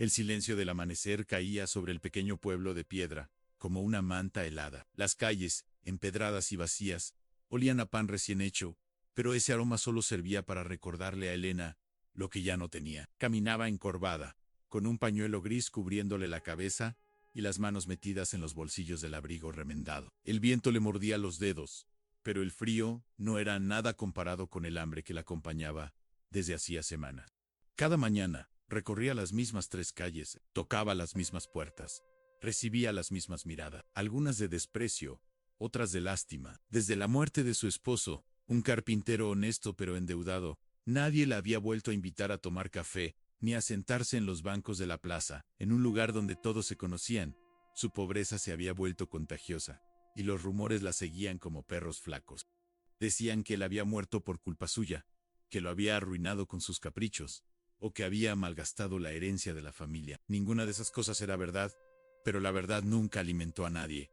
El silencio del amanecer caía sobre el pequeño pueblo de piedra, como una manta helada. Las calles, empedradas y vacías, olían a pan recién hecho, pero ese aroma solo servía para recordarle a Elena lo que ya no tenía. Caminaba encorvada, con un pañuelo gris cubriéndole la cabeza y las manos metidas en los bolsillos del abrigo remendado. El viento le mordía los dedos, pero el frío no era nada comparado con el hambre que la acompañaba desde hacía semanas. Cada mañana recorría las mismas 3 calles, tocaba las mismas puertas, recibía las mismas miradas, algunas de desprecio, otras de lástima. Desde la muerte de su esposo, un carpintero honesto pero endeudado, nadie la había vuelto a invitar a tomar café, ni a sentarse en los bancos de la plaza, en un lugar donde todos se conocían. Su pobreza se había vuelto contagiosa, y los rumores la seguían como perros flacos. Decían que él había muerto por culpa suya, que lo había arruinado con sus caprichos, o que había malgastado la herencia de la familia. Ninguna de esas cosas era verdad, pero la verdad nunca alimentó a nadie.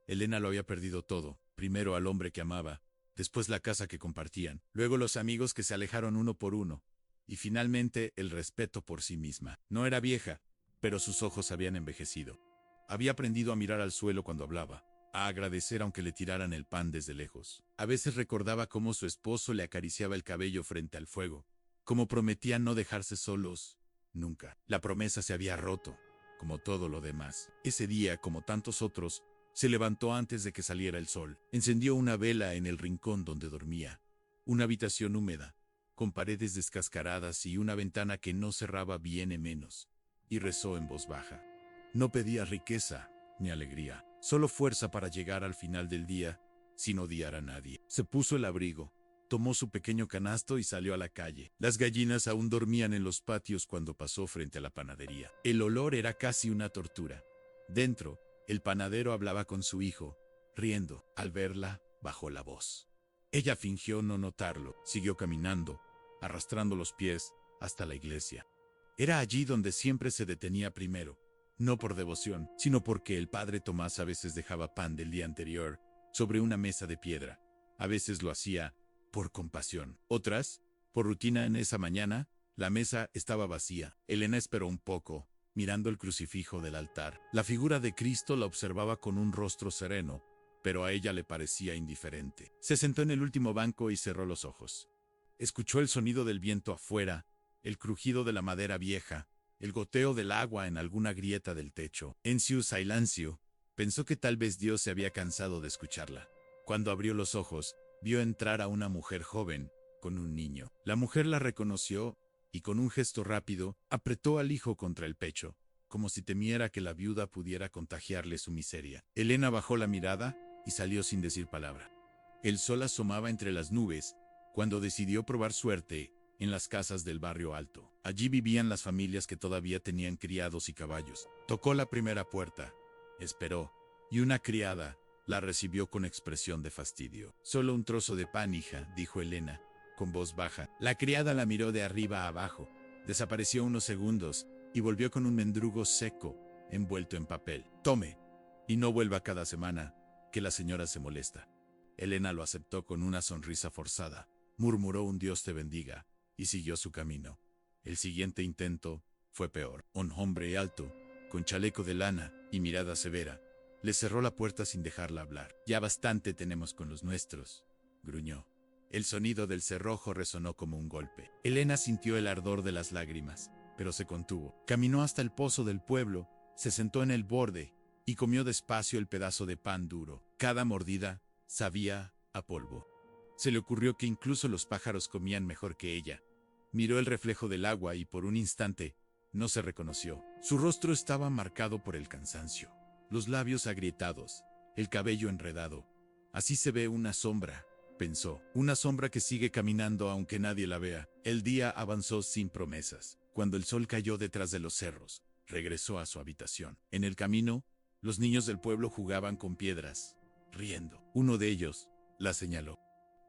Elena lo había perdido todo, primero al hombre que amaba, después la casa que compartían, luego los amigos que se alejaron uno por uno, y finalmente el respeto por sí misma. No era vieja, pero sus ojos habían envejecido. Había aprendido a mirar al suelo cuando hablaba, a agradecer aunque le tiraran el pan desde lejos. A veces recordaba cómo su esposo le acariciaba el cabello frente al fuego, cómo prometía no dejarse solos, nunca. La promesa se había roto, como todo lo demás. Ese día, como tantos otros, se levantó antes de que saliera el sol. Encendió una vela en el rincón donde dormía. Una habitación húmeda, con paredes descascaradas y una ventana que no cerraba bien menos, y rezó en voz baja. No pedía riqueza ni alegría, solo fuerza para llegar al final del día, sin odiar a nadie. Se puso el abrigo, tomó su pequeño canasto y salió a la calle. Las gallinas aún dormían en los patios cuando pasó frente a la panadería. El olor era casi una tortura. Dentro, el panadero hablaba con su hijo, riendo. Al verla, bajó la voz. Ella fingió no notarlo, siguió caminando, arrastrando los pies, hasta la iglesia. Era allí donde siempre se detenía primero, no por devoción, sino porque el padre Tomás a veces dejaba pan del día anterior sobre una mesa de piedra. A veces lo hacía por compasión. Otras, por rutina. En esa mañana, la mesa estaba vacía. Elena esperó un poco, mirando el crucifijo del altar. La figura de Cristo la observaba con un rostro sereno, pero a ella le parecía indiferente. Se sentó en el último banco y cerró los ojos. Escuchó el sonido del viento afuera, el crujido de la madera vieja, el goteo del agua en alguna grieta del techo. En su silencio, pensó que tal vez Dios se había cansado de escucharla. Cuando abrió los ojos, vio entrar a una mujer joven, con un niño. La mujer la reconoció, y con un gesto rápido, apretó al hijo contra el pecho, como si temiera que la viuda pudiera contagiarle su miseria. Elena bajó la mirada, y salió sin decir palabra. El sol asomaba entre las nubes, cuando decidió probar suerte en las casas del barrio alto. Allí vivían las familias que todavía tenían criados y caballos. Tocó la primera puerta, esperó, y una criada la recibió con expresión de fastidio. Solo un trozo de pan, hija, dijo Elena, con voz baja. La criada la miró de arriba a abajo, desapareció unos segundos, y volvió con un mendrugo seco, envuelto en papel. Tome, y no vuelva cada semana, que la señora se molesta. Elena lo aceptó con una sonrisa forzada, murmuró un Dios te bendiga, y siguió su camino. El siguiente intento fue peor. Un hombre alto, con chaleco de lana y mirada severa, le cerró la puerta sin dejarla hablar. Ya bastante tenemos con los nuestros, gruñó. El sonido del cerrojo resonó como un golpe. Elena sintió el ardor de las lágrimas, pero se contuvo. Caminó hasta el pozo del pueblo, se sentó en el borde, y comió despacio el pedazo de pan duro. Cada mordida sabía a polvo. Se le ocurrió que incluso los pájaros comían mejor que ella. Miró el reflejo del agua y por un instante no se reconoció. Su rostro estaba marcado por el cansancio, los labios agrietados, el cabello enredado. Así se ve una sombra, pensó. Una sombra que sigue caminando aunque nadie la vea. El día avanzó sin promesas. Cuando el sol cayó detrás de los cerros, regresó a su habitación. En el camino, los niños del pueblo jugaban con piedras, riendo. Uno de ellos la señaló.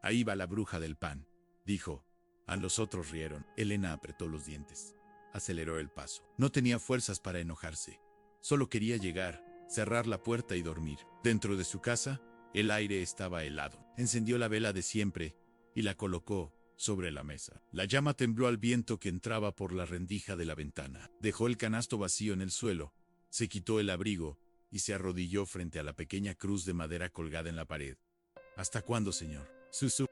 Ahí va la bruja del pan, dijo. A los otros rieron. Elena apretó los dientes. Aceleró el paso. No tenía fuerzas para enojarse. Solo quería llegar, cerrar la puerta y dormir. Dentro de su casa, el aire estaba helado. Encendió la vela de siempre y la colocó sobre la mesa. La llama tembló al viento que entraba por la rendija de la ventana. Dejó el canasto vacío en el suelo, se quitó el abrigo y se arrodilló frente a la pequeña cruz de madera colgada en la pared. ¿Hasta cuándo, señor? Susu.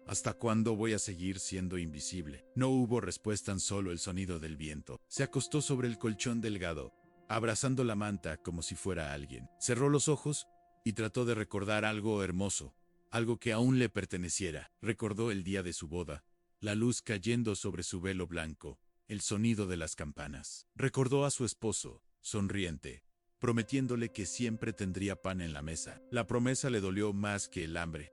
¿Hasta cuándo voy a seguir siendo invisible? No hubo respuesta, tan solo el sonido del viento. Se acostó sobre el colchón delgado, abrazando la manta como si fuera alguien. Cerró los ojos y trató de recordar algo hermoso, algo que aún le perteneciera. Recordó el día de su boda, la luz cayendo sobre su velo blanco, el sonido de las campanas. Recordó a su esposo, sonriente, prometiéndole que siempre tendría pan en la mesa. La promesa le dolió más que el hambre.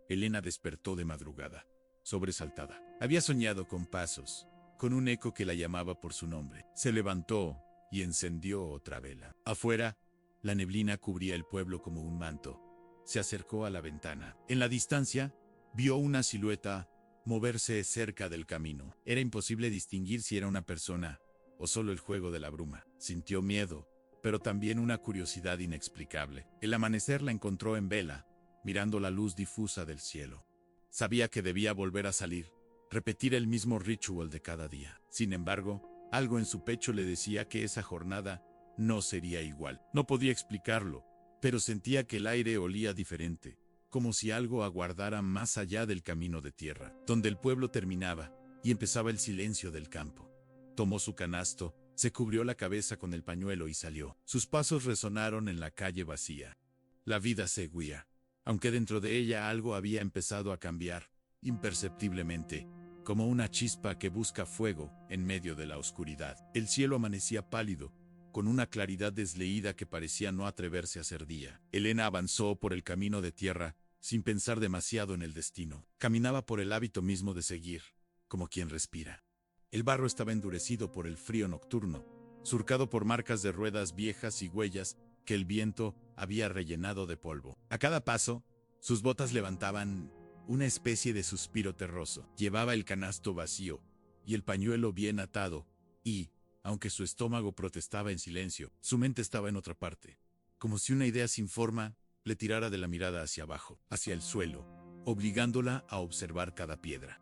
Elena despertó de madrugada, sobresaltada. Había soñado con pasos, con un eco que la llamaba por su nombre. Se levantó y encendió otra vela. Afuera, la neblina cubría el pueblo como un manto. Se acercó a la ventana. En la distancia, vio una silueta moverse cerca del camino. Era imposible distinguir si era una persona o solo el juego de la bruma. Sintió miedo, pero también una curiosidad inexplicable. El amanecer la encontró en vela, mirando la luz difusa del cielo. Sabía que debía volver a salir, repetir el mismo ritual de cada día. Sin embargo, algo en su pecho le decía que esa jornada no sería igual. No podía explicarlo, pero sentía que el aire olía diferente, como si algo aguardara más allá del camino de tierra, donde el pueblo terminaba y empezaba el silencio del campo. Tomó su canasto, se cubrió la cabeza con el pañuelo y salió. Sus pasos resonaron en la calle vacía. La vida seguía, aunque dentro de ella algo había empezado a cambiar, imperceptiblemente, como una chispa que busca fuego en medio de la oscuridad. El cielo amanecía pálido, con una claridad desleída que parecía no atreverse a ser día. Elena avanzó por el camino de tierra, sin pensar demasiado en el destino. Caminaba por el hábito mismo de seguir, como quien respira. El barro estaba endurecido por el frío nocturno, surcado por marcas de ruedas viejas y huellas que el viento había rellenado de polvo. A cada paso, sus botas levantaban una especie de suspiro terroso. Llevaba el canasto vacío y el pañuelo bien atado, y, aunque su estómago protestaba en silencio, su mente estaba en otra parte, como si una idea sin forma le tirara de la mirada hacia abajo, hacia el suelo, obligándola a observar cada piedra.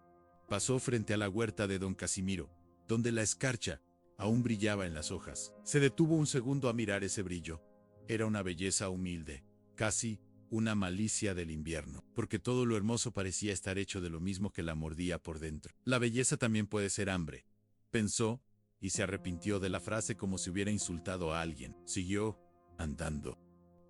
Pasó frente a la huerta de don Casimiro, donde la escarcha aún brillaba en las hojas. Se detuvo un segundo a mirar ese brillo. Era una belleza humilde, casi una malicia del invierno, porque todo lo hermoso parecía estar hecho de lo mismo que la mordía por dentro. La belleza también puede ser hambre, pensó, y se arrepintió de la frase como si hubiera insultado a alguien. Siguió andando.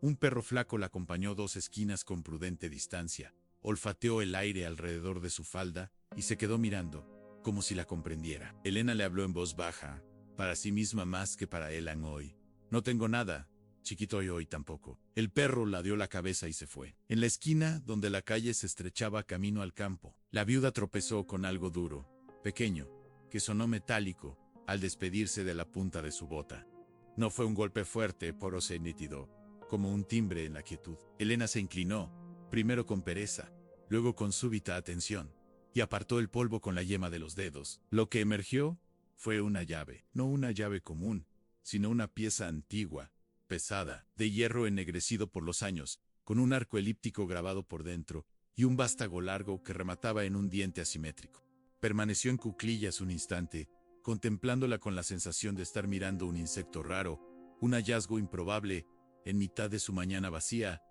Un perro flaco la acompañó 2 esquinas con prudente distancia, olfateó el aire alrededor de su falda y se quedó mirando, como si la comprendiera. Elena le habló en voz baja, para sí misma más que para él hoy. No tengo nada, chiquito, y hoy tampoco. El perro ladeó la cabeza y se fue. En la esquina, donde la calle se estrechaba camino al campo, la viuda tropezó con algo duro, pequeño, que sonó metálico al despedirse de la punta de su bota. No fue un golpe fuerte, poroso y nítido, como un timbre en la quietud. Elena se inclinó, primero con pereza, luego con súbita atención, y apartó el polvo con la yema de los dedos. Lo que emergió fue una llave, no una llave común, sino una pieza antigua, pesada, de hierro ennegrecido por los años, con un arco elíptico grabado por dentro, y un vástago largo que remataba en un diente asimétrico. Permaneció en cuclillas un instante, contemplándola con la sensación de estar mirando un insecto raro, un hallazgo improbable. En mitad de su mañana vacía,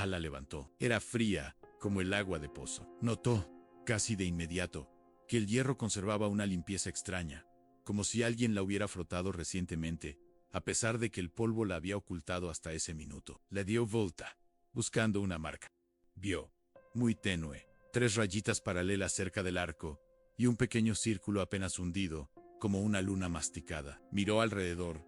la levantó. Era fría, como el agua de pozo. Notó, casi de inmediato, que el hierro conservaba una limpieza extraña, como si alguien la hubiera frotado recientemente, a pesar de que el polvo la había ocultado hasta ese minuto. Le dio vuelta, buscando una marca. Vio, muy tenue, 3 rayitas paralelas cerca del arco, y un pequeño círculo apenas hundido, como una luna masticada. Miró alrededor.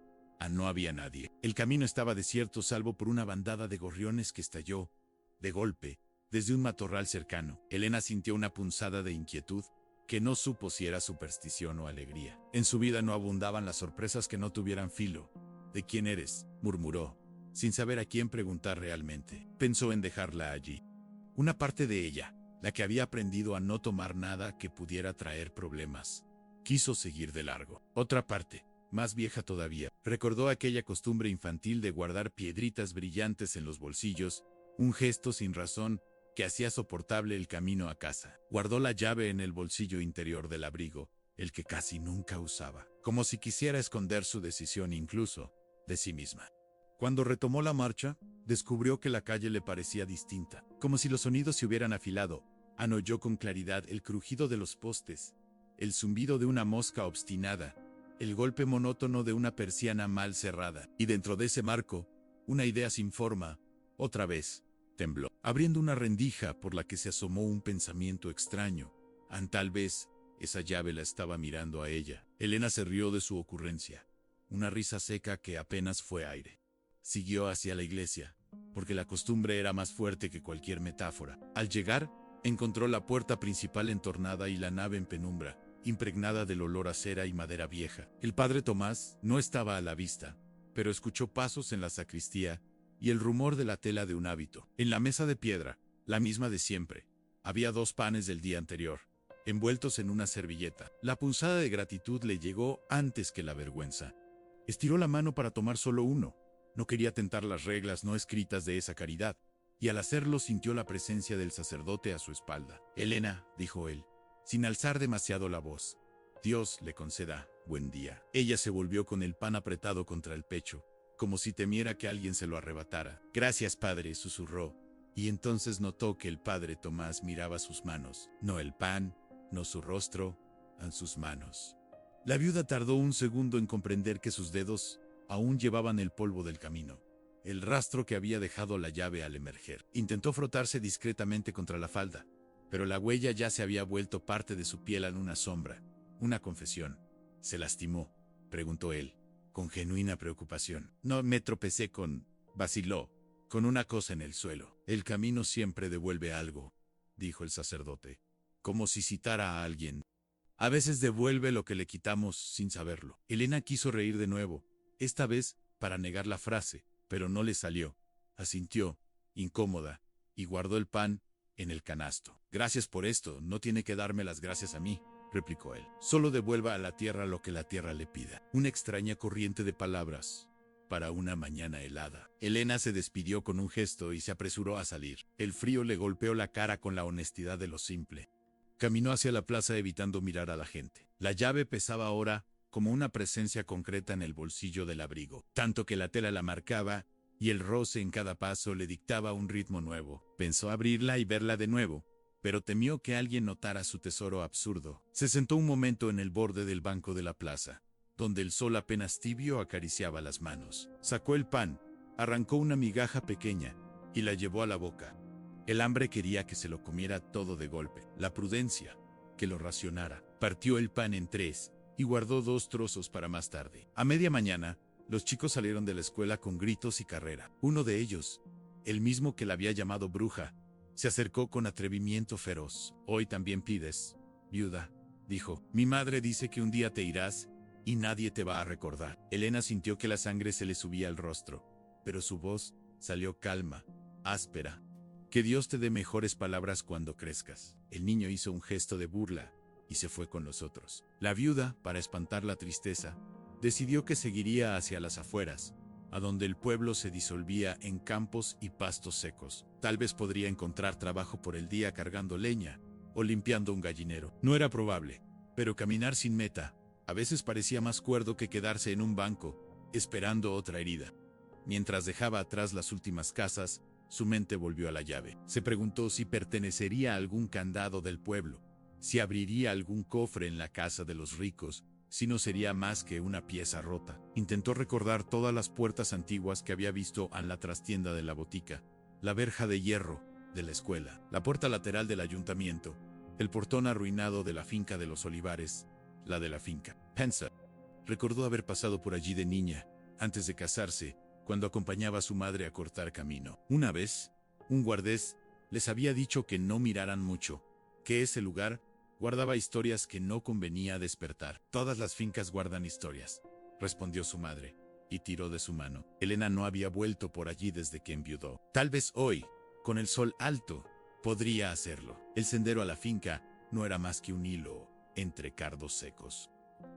No había nadie. El camino estaba desierto salvo por una bandada de gorriones que estalló, de golpe, desde un matorral cercano. Elena sintió una punzada de inquietud, que no supo si era superstición o alegría. En su vida no abundaban las sorpresas que no tuvieran filo. ¿De quién eres?, murmuró, sin saber a quién preguntar realmente. Pensó en dejarla allí. Una parte de ella, la que había aprendido a no tomar nada que pudiera traer problemas, quiso seguir de largo. Otra parte, más vieja todavía, recordó aquella costumbre infantil de guardar piedritas brillantes en los bolsillos, un gesto sin razón, que hacía soportable el camino a casa. Guardó la llave en el bolsillo interior del abrigo, el que casi nunca usaba, como si quisiera esconder su decisión incluso de sí misma. Cuando retomó la marcha, descubrió que la calle le parecía distinta, como si los sonidos se hubieran afilado. Oyó con claridad el crujido de los postes, el zumbido de una mosca obstinada, el golpe monótono de una persiana mal cerrada, y dentro de ese marco, una idea sin forma, otra vez, tembló, abriendo una rendija por la que se asomó un pensamiento extraño. Tal vez esa llave la estaba mirando a ella. Elena se rió de su ocurrencia, una risa seca que apenas fue aire. Siguió hacia la iglesia, porque la costumbre era más fuerte que cualquier metáfora. Al llegar, encontró la puerta principal entornada y la nave en penumbra, impregnada del olor a cera y madera vieja. El padre Tomás no estaba a la vista, pero escuchó pasos en la sacristía y el rumor de la tela de un hábito. En la mesa de piedra, la misma de siempre, había 2 panes del día anterior, envueltos en una servilleta. La punzada de gratitud le llegó antes que la vergüenza. Estiró la mano para tomar solo uno. No quería tentar las reglas no escritas de esa caridad, y al hacerlo sintió la presencia del sacerdote a su espalda. «Elena», dijo él, sin alzar demasiado la voz, «Dios le conceda buen día». Ella se volvió con el pan apretado contra el pecho, como si temiera que alguien se lo arrebatara. «Gracias, padre», susurró, y entonces notó que el padre Tomás miraba sus manos, no el pan, no su rostro, en sus manos. La viuda tardó un segundo en comprender que sus dedos aún llevaban el polvo del camino, el rastro que había dejado la llave al emerger. Intentó frotarse discretamente contra la falda, pero la huella ya se había vuelto parte de su piel en una sombra, una confesión. «¿Se lastimó?», preguntó él, con genuina preocupación. «No, me tropecé con», vaciló, «con una cosa en el suelo». «El camino siempre devuelve algo», dijo el sacerdote, como si citara a alguien. «A veces devuelve lo que le quitamos sin saberlo». Elena quiso reír de nuevo, esta vez para negar la frase, pero no le salió. Asintió, incómoda, y guardó el pan en el canasto. «Gracias por esto, no tiene que darme las gracias a mí», replicó él. «Solo devuelva a la tierra lo que la tierra le pida». Una extraña corriente de palabras para una mañana helada. Elena se despidió con un gesto y se apresuró a salir. El frío le golpeó la cara con la honestidad de lo simple. Caminó hacia la plaza evitando mirar a la gente. La llave pesaba ahora como una presencia concreta en el bolsillo del abrigo, tanto que la tela la marcaba y el roce en cada paso le dictaba un ritmo nuevo. Pensó abrirla y verla de nuevo, pero temió que alguien notara su tesoro absurdo. Se sentó un momento en el borde del banco de la plaza, donde el sol apenas tibio acariciaba las manos. Sacó el pan, arrancó una migaja pequeña y la llevó a la boca. El hambre quería que se lo comiera todo de golpe. La prudencia, que lo racionara. Partió el pan en 3 y guardó 2 trozos para más tarde. A media mañana, los chicos salieron de la escuela con gritos y carrera. Uno de ellos, el mismo que la había llamado bruja, se acercó con atrevimiento feroz. «Hoy también pides, viuda», dijo. «Mi madre dice que un día te irás y nadie te va a recordar». Elena sintió que la sangre se le subía al rostro, pero su voz salió calma, áspera. «Que Dios te dé mejores palabras cuando crezcas». El niño hizo un gesto de burla y se fue con los otros. La viuda, para espantar la tristeza, decidió que seguiría hacia las afueras, a donde el pueblo se disolvía en campos y pastos secos. Tal vez podría encontrar trabajo por el día cargando leña o limpiando un gallinero. No era probable, pero caminar sin meta a veces parecía más cuerdo que quedarse en un banco, esperando otra herida. Mientras dejaba atrás las últimas casas, su mente volvió a la llave. Se preguntó si pertenecería a algún candado del pueblo, si abriría algún cofre en la casa de los ricos, si no sería más que una pieza rota. Intentó recordar todas las puertas antiguas que había visto en la trastienda de la botica, la verja de hierro de la escuela, la puerta lateral del ayuntamiento, el portón arruinado de la finca de los Olivares, la de la finca Pensa. Recordó haber pasado por allí de niña, antes de casarse, cuando acompañaba a su madre a cortar camino. Una vez, un guardés les había dicho que no miraran mucho, que ese lugar guardaba historias que no convenía despertar. «Todas las fincas guardan historias», respondió su madre, y tiró de su mano. Elena no había vuelto por allí desde que enviudó. Tal vez hoy, con el sol alto, podría hacerlo. El sendero a la finca no era más que un hilo entre cardos secos.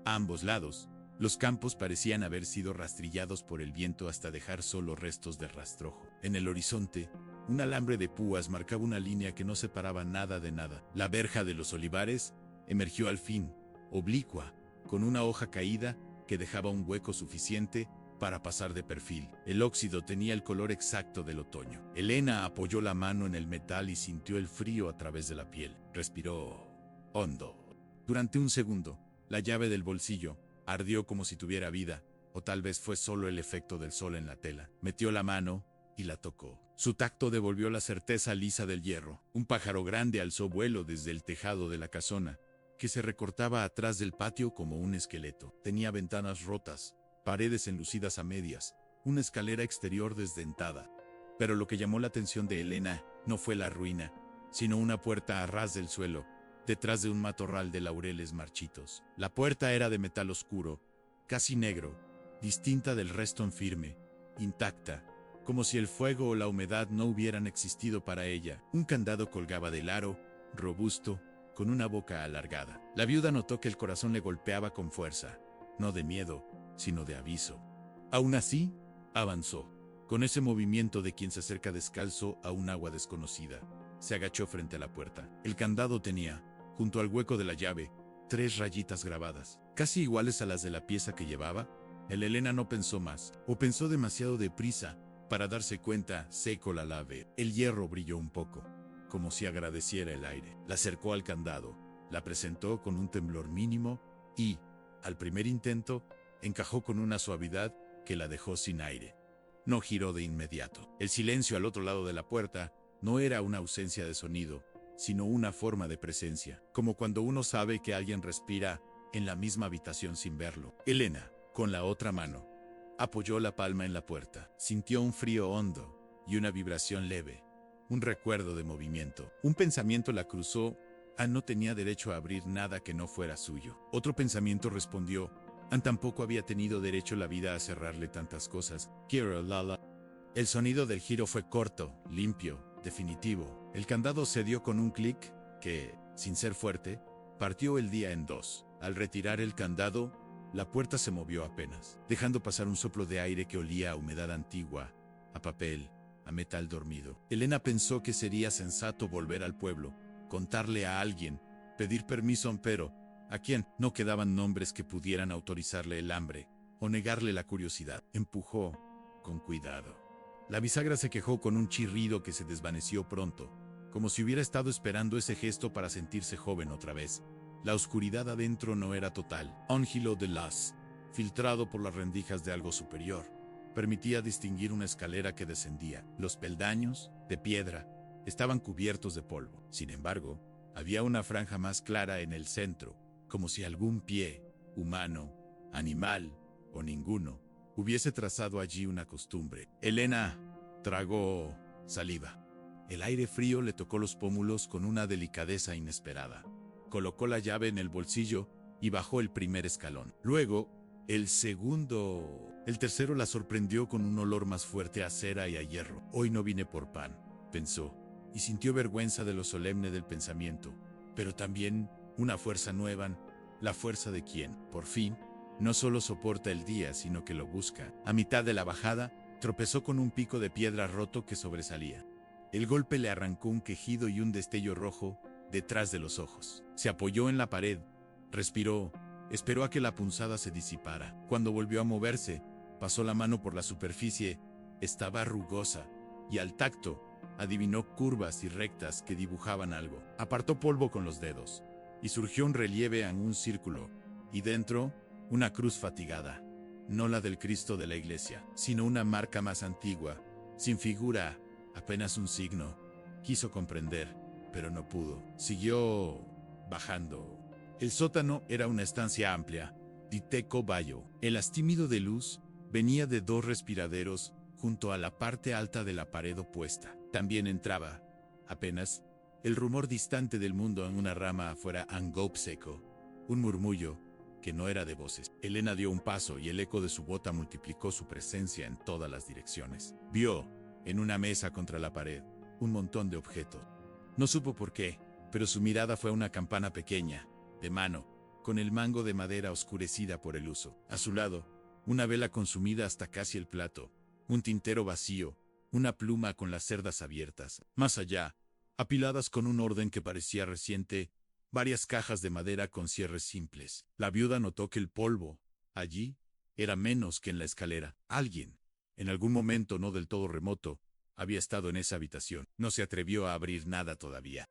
A ambos lados, los campos parecían haber sido rastrillados por el viento hasta dejar solo restos de rastrojo. En el horizonte, Un alambre de púas marcaba una línea que no separaba nada de nada. La verja de los olivares emergió al fin, oblicua, con una hoja caída que dejaba un hueco suficiente para pasar de perfil. El óxido tenía el color exacto del otoño. Elena apoyó la mano en el metal y sintió el frío a través de la piel. Respiró hondo. Durante un segundo, la llave del bolsillo ardió como si tuviera vida, o tal vez fue solo el efecto del sol en la tela. Metió la mano y la tocó. Su tacto devolvió la certeza lisa del hierro. Un pájaro grande alzó vuelo desde el tejado de la casona, que se recortaba atrás del patio como un esqueleto. Tenía ventanas rotas, paredes enlucidas a medias, una escalera exterior desdentada. Pero lo que llamó la atención de Elena no fue la ruina, sino una puerta a ras del suelo, detrás de un matorral de laureles marchitos. La puerta era de metal oscuro, casi negro, distinta del resto en firme, intacta, como si el fuego o la humedad no hubieran existido para ella. Un candado colgaba del aro, robusto, con una boca alargada. La viuda notó que el corazón le golpeaba con fuerza, no de miedo, sino de aviso. Aún así, avanzó, con ese movimiento de quien se acerca descalzo a un agua desconocida. Se agachó frente a la puerta. El candado tenía, junto al hueco de la llave, 3 rayitas grabadas, casi iguales a las de la pieza que llevaba. Elena no pensó más, o pensó demasiado deprisa, para darse cuenta, seco la llave. El hierro brilló un poco, como si agradeciera el aire. La acercó al candado, la presentó con un temblor mínimo y, al primer intento, encajó con una suavidad que la dejó sin aire. No giró de inmediato. El silencio al otro lado de la puerta no era una ausencia de sonido, sino una forma de presencia, como cuando uno sabe que alguien respira en la misma habitación sin verlo. Elena, con la otra mano, apoyó la palma en la puerta. Sintió un frío hondo y una vibración leve, un recuerdo de movimiento. Un pensamiento la cruzó. Ann no tenía derecho a abrir nada que no fuera suyo. Otro pensamiento respondió. Ann tampoco había tenido derecho la vida a cerrarle tantas cosas. Quiero Lala. El sonido del giro fue corto, limpio, definitivo. El candado cedió con un clic que, sin ser fuerte, partió el día en 2. Al retirar el candado, la puerta se movió apenas, dejando pasar un soplo de aire que olía a humedad antigua, a papel, a metal dormido. Elena pensó que sería sensato volver al pueblo, contarle a alguien, pedir permiso, pero ¿a quién? No quedaban nombres que pudieran autorizarle el hambre o negarle la curiosidad. Empujó, con cuidado. La bisagra se quejó con un chirrido que se desvaneció pronto, como si hubiera estado esperando ese gesto para sentirse joven otra vez. La oscuridad adentro no era total. Un hilo de luz, filtrado por las rendijas de algo superior, permitía distinguir una escalera que descendía. Los peldaños, de piedra, estaban cubiertos de polvo. Sin embargo, había una franja más clara en el centro, como si algún pie, humano, animal o ninguno, hubiese trazado allí una costumbre. Elena tragó saliva. El aire frío le tocó los pómulos con una delicadeza inesperada. Colocó la llave en el bolsillo y bajó el primer escalón. Luego, el segundo. El tercero la sorprendió con un olor más fuerte a cera y a hierro. Hoy no vine por pan, pensó, y sintió vergüenza de lo solemne del pensamiento, pero también una fuerza nueva, la fuerza de quien, por fin, no solo soporta el día, sino que lo busca. A mitad de la bajada, tropezó con un pico de piedra roto que sobresalía. El golpe le arrancó un quejido y un destello rojo detrás de los ojos. Se apoyó en la pared, respiró, esperó a que la punzada se disipara. Cuando volvió a moverse, pasó la mano por la superficie. Estaba rugosa, y al tacto, adivinó curvas y rectas que dibujaban algo. Apartó polvo con los dedos, y surgió un relieve en un círculo, y dentro, una cruz fatigada. No la del Cristo de la iglesia, sino una marca más antigua, sin figura, apenas un signo. Quiso comprender, pero no pudo. Siguió bajando. El sótano era una estancia amplia, de teco bayo. El haz tímido de luz venía de 2 respiraderos junto a la parte alta de la pared opuesta. También entraba, apenas, el rumor distante del mundo en una rama afuera, un golpe seco, un murmullo que no era de voces. Elena dio un paso y el eco de su bota multiplicó su presencia en todas las direcciones. Vio, en una mesa contra la pared, un montón de objetos. No supo por qué, pero su mirada fue a una campana pequeña, de mano, con el mango de madera oscurecida por el uso. A su lado, una vela consumida hasta casi el plato, un tintero vacío, una pluma con las cerdas abiertas. Más allá, apiladas con un orden que parecía reciente, varias cajas de madera con cierres simples. La viuda notó que el polvo, allí, era menos que en la escalera. Alguien, en algún momento no del todo remoto, había estado en esa habitación. No se atrevió a abrir nada todavía.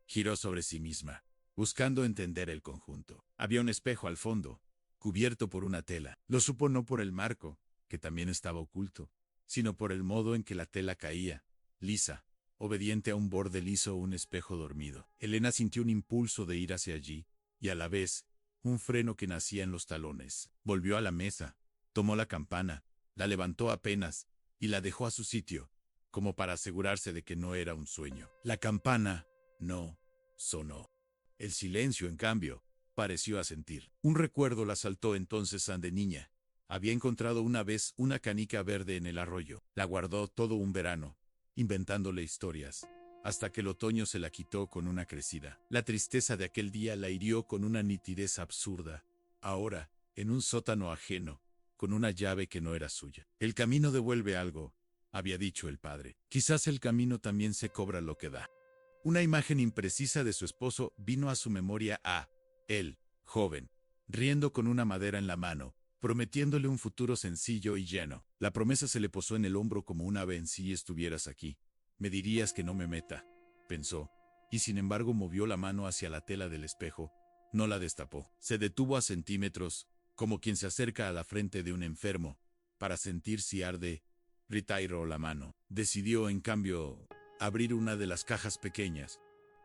Giró sobre sí misma, buscando entender el conjunto. Había un espejo al fondo, cubierto por una tela. Lo supo no por el marco, que también estaba oculto, sino por el modo en que la tela caía, lisa, obediente a un borde liso o un espejo dormido. Elena sintió un impulso de ir hacia allí, y a la vez, un freno que nacía en los talones. Volvió a la mesa, tomó la campana, la levantó apenas, y la dejó a su sitio, como para asegurarse de que no era un sueño. La campana no sonó. El silencio, en cambio, pareció asentir. Un recuerdo la asaltó entonces de niña. Había encontrado una vez una canica verde en el arroyo. La guardó todo un verano, inventándole historias, hasta que el otoño se la quitó con una crecida. La tristeza de aquel día la hirió con una nitidez absurda. Ahora, en un sótano ajeno, con una llave que no era suya. El camino devuelve algo, había dicho el padre. Quizás el camino también se cobra lo que da. Una imagen imprecisa de su esposo vino a su memoria él, joven, riendo con una madera en la mano, prometiéndole un futuro sencillo y lleno. La promesa se le posó en el hombro como un ave en si estuvieras aquí. Me dirías que no me meta, pensó, y sin embargo movió la mano hacia la tela del espejo. No la destapó. Se detuvo a centímetros, como quien se acerca a la frente de un enfermo, para sentir si arde. Retiró la mano. Decidió, en cambio, abrir una de las cajas pequeñas.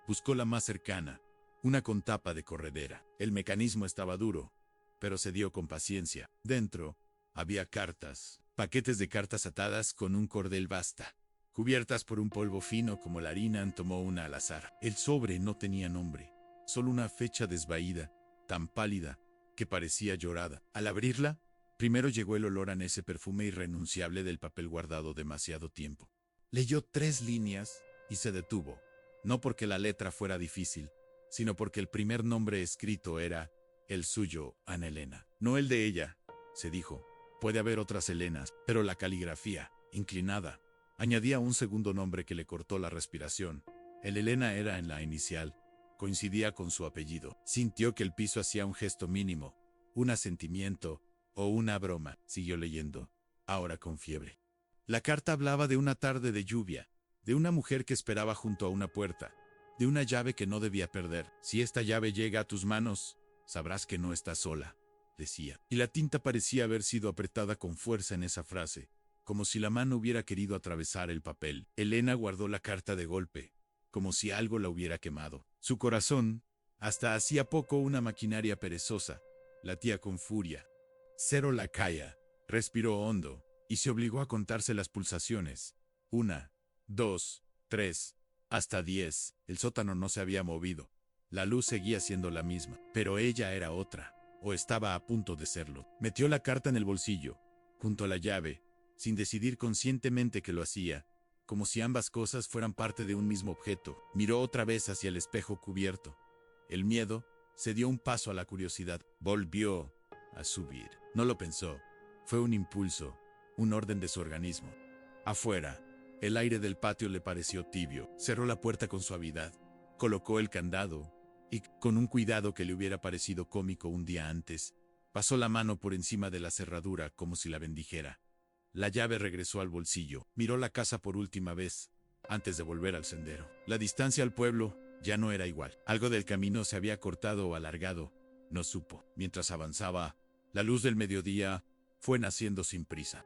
Buscó la más cercana, una con tapa de corredera. El mecanismo estaba duro, pero se dio con paciencia. Dentro había cartas, paquetes de cartas atadas con un cordel basta, cubiertas por un polvo fino como la harina. Tomó una al azar. El sobre no tenía nombre, solo una fecha desvaída, tan pálida, que parecía llorada. Al abrirla, primero llegó el olor a ese perfume irrenunciable del papel guardado demasiado tiempo. Leyó 3 líneas y se detuvo, no porque la letra fuera difícil, sino porque el primer nombre escrito era el suyo, Ana Elena. No el de ella, se dijo. Puede haber otras Helenas, pero la caligrafía, inclinada, añadía un segundo nombre que le cortó la respiración. El Elena era en la inicial, coincidía con su apellido. Sintió que el piso hacía un gesto mínimo, un asentimiento o una broma. Siguió leyendo, ahora con fiebre. La carta hablaba de una tarde de lluvia, de una mujer que esperaba junto a una puerta, de una llave que no debía perder. Si esta llave llega a tus manos, sabrás que no estás sola, decía. Y la tinta parecía haber sido apretada con fuerza en esa frase, como si la mano hubiera querido atravesar el papel. Elena guardó la carta de golpe, como si algo la hubiera quemado. Su corazón, hasta hacía poco una maquinaria perezosa, latía con furia. Cero la calla, respiró hondo, y se obligó a contarse las pulsaciones. 1, 2, 3, hasta 10. El sótano no se había movido. La luz seguía siendo la misma, pero ella era otra, o estaba a punto de serlo. Metió la carta en el bolsillo, junto a la llave, sin decidir conscientemente que lo hacía, como si ambas cosas fueran parte de un mismo objeto. Miró otra vez hacia el espejo cubierto. El miedo cedió un paso a la curiosidad. Volvió a subir. No lo pensó. Fue un impulso, un orden de su organismo. Afuera, el aire del patio le pareció tibio. Cerró la puerta con suavidad, colocó el candado y, con un cuidado que le hubiera parecido cómico un día antes, pasó la mano por encima de la cerradura como si la bendijera. La llave regresó al bolsillo. Miró la casa por última vez, antes de volver al sendero. La distancia al pueblo ya no era igual. Algo del camino se había cortado o alargado. No supo. Mientras avanzaba, la luz del mediodía fue naciendo sin prisa.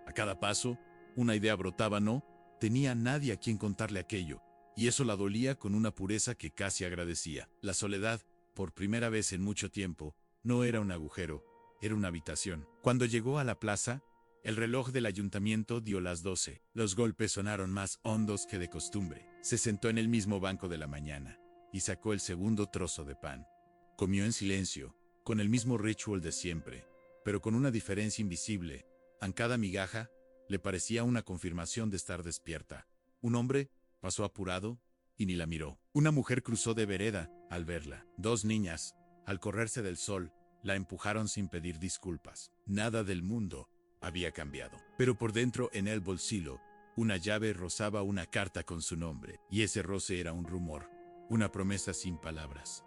A cada paso, una idea brotaba. No tenía nadie a quien contarle aquello, y eso la dolía con una pureza que casi agradecía. La soledad, por primera vez en mucho tiempo, no era un agujero, era una habitación. Cuando llegó a la plaza, el reloj del ayuntamiento dio las 12. Los golpes sonaron más hondos que de costumbre. Se sentó en el mismo banco de la mañana y sacó el segundo trozo de pan. Comió en silencio, con el mismo ritual de siempre, pero con una diferencia invisible. En cada migaja le parecía una confirmación de estar despierta. Un hombre pasó apurado y ni la miró. Una mujer cruzó de vereda al verla. 2 niñas, al correrse del sol, la empujaron sin pedir disculpas. Nada del mundo había cambiado. Pero por dentro, en el bolsillo, Una llave rozaba una carta con su nombre, y ese roce era un rumor, una promesa sin palabras.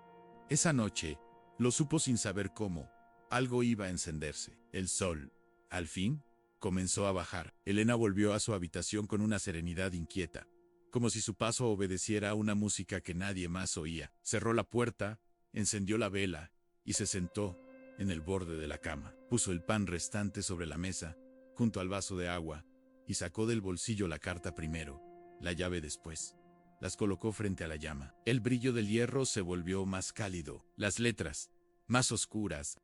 Esa noche, lo supo sin saber cómo, algo iba a encenderse. El sol, al fin, comenzó a bajar. Elena volvió a su habitación con una serenidad inquieta, como si su paso obedeciera a una música que nadie más oía. Cerró la puerta, encendió la vela, y se sentó en el borde de la cama. Puso el pan restante sobre la mesa, junto al vaso de agua, y sacó del bolsillo la carta primero, la llave después. Las colocó frente a la llama. El brillo del hierro se volvió más cálido, las letras, más oscuras.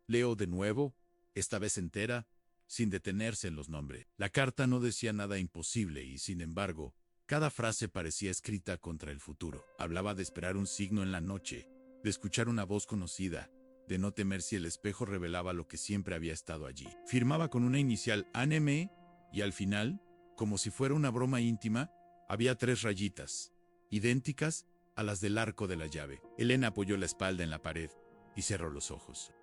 Leo de nuevo, esta vez entera, sin detenerse en los nombres. La carta no decía nada imposible y, sin embargo, cada frase parecía escrita contra el futuro. Hablaba de esperar un signo en la noche, de escuchar una voz conocida, de no temer si el espejo revelaba lo que siempre había estado allí. Firmaba con una inicial ANM y al final, como si fuera una broma íntima, había 3 rayitas, idénticas a las del arco de la llave. Elena apoyó la espalda en la pared y cerró los ojos.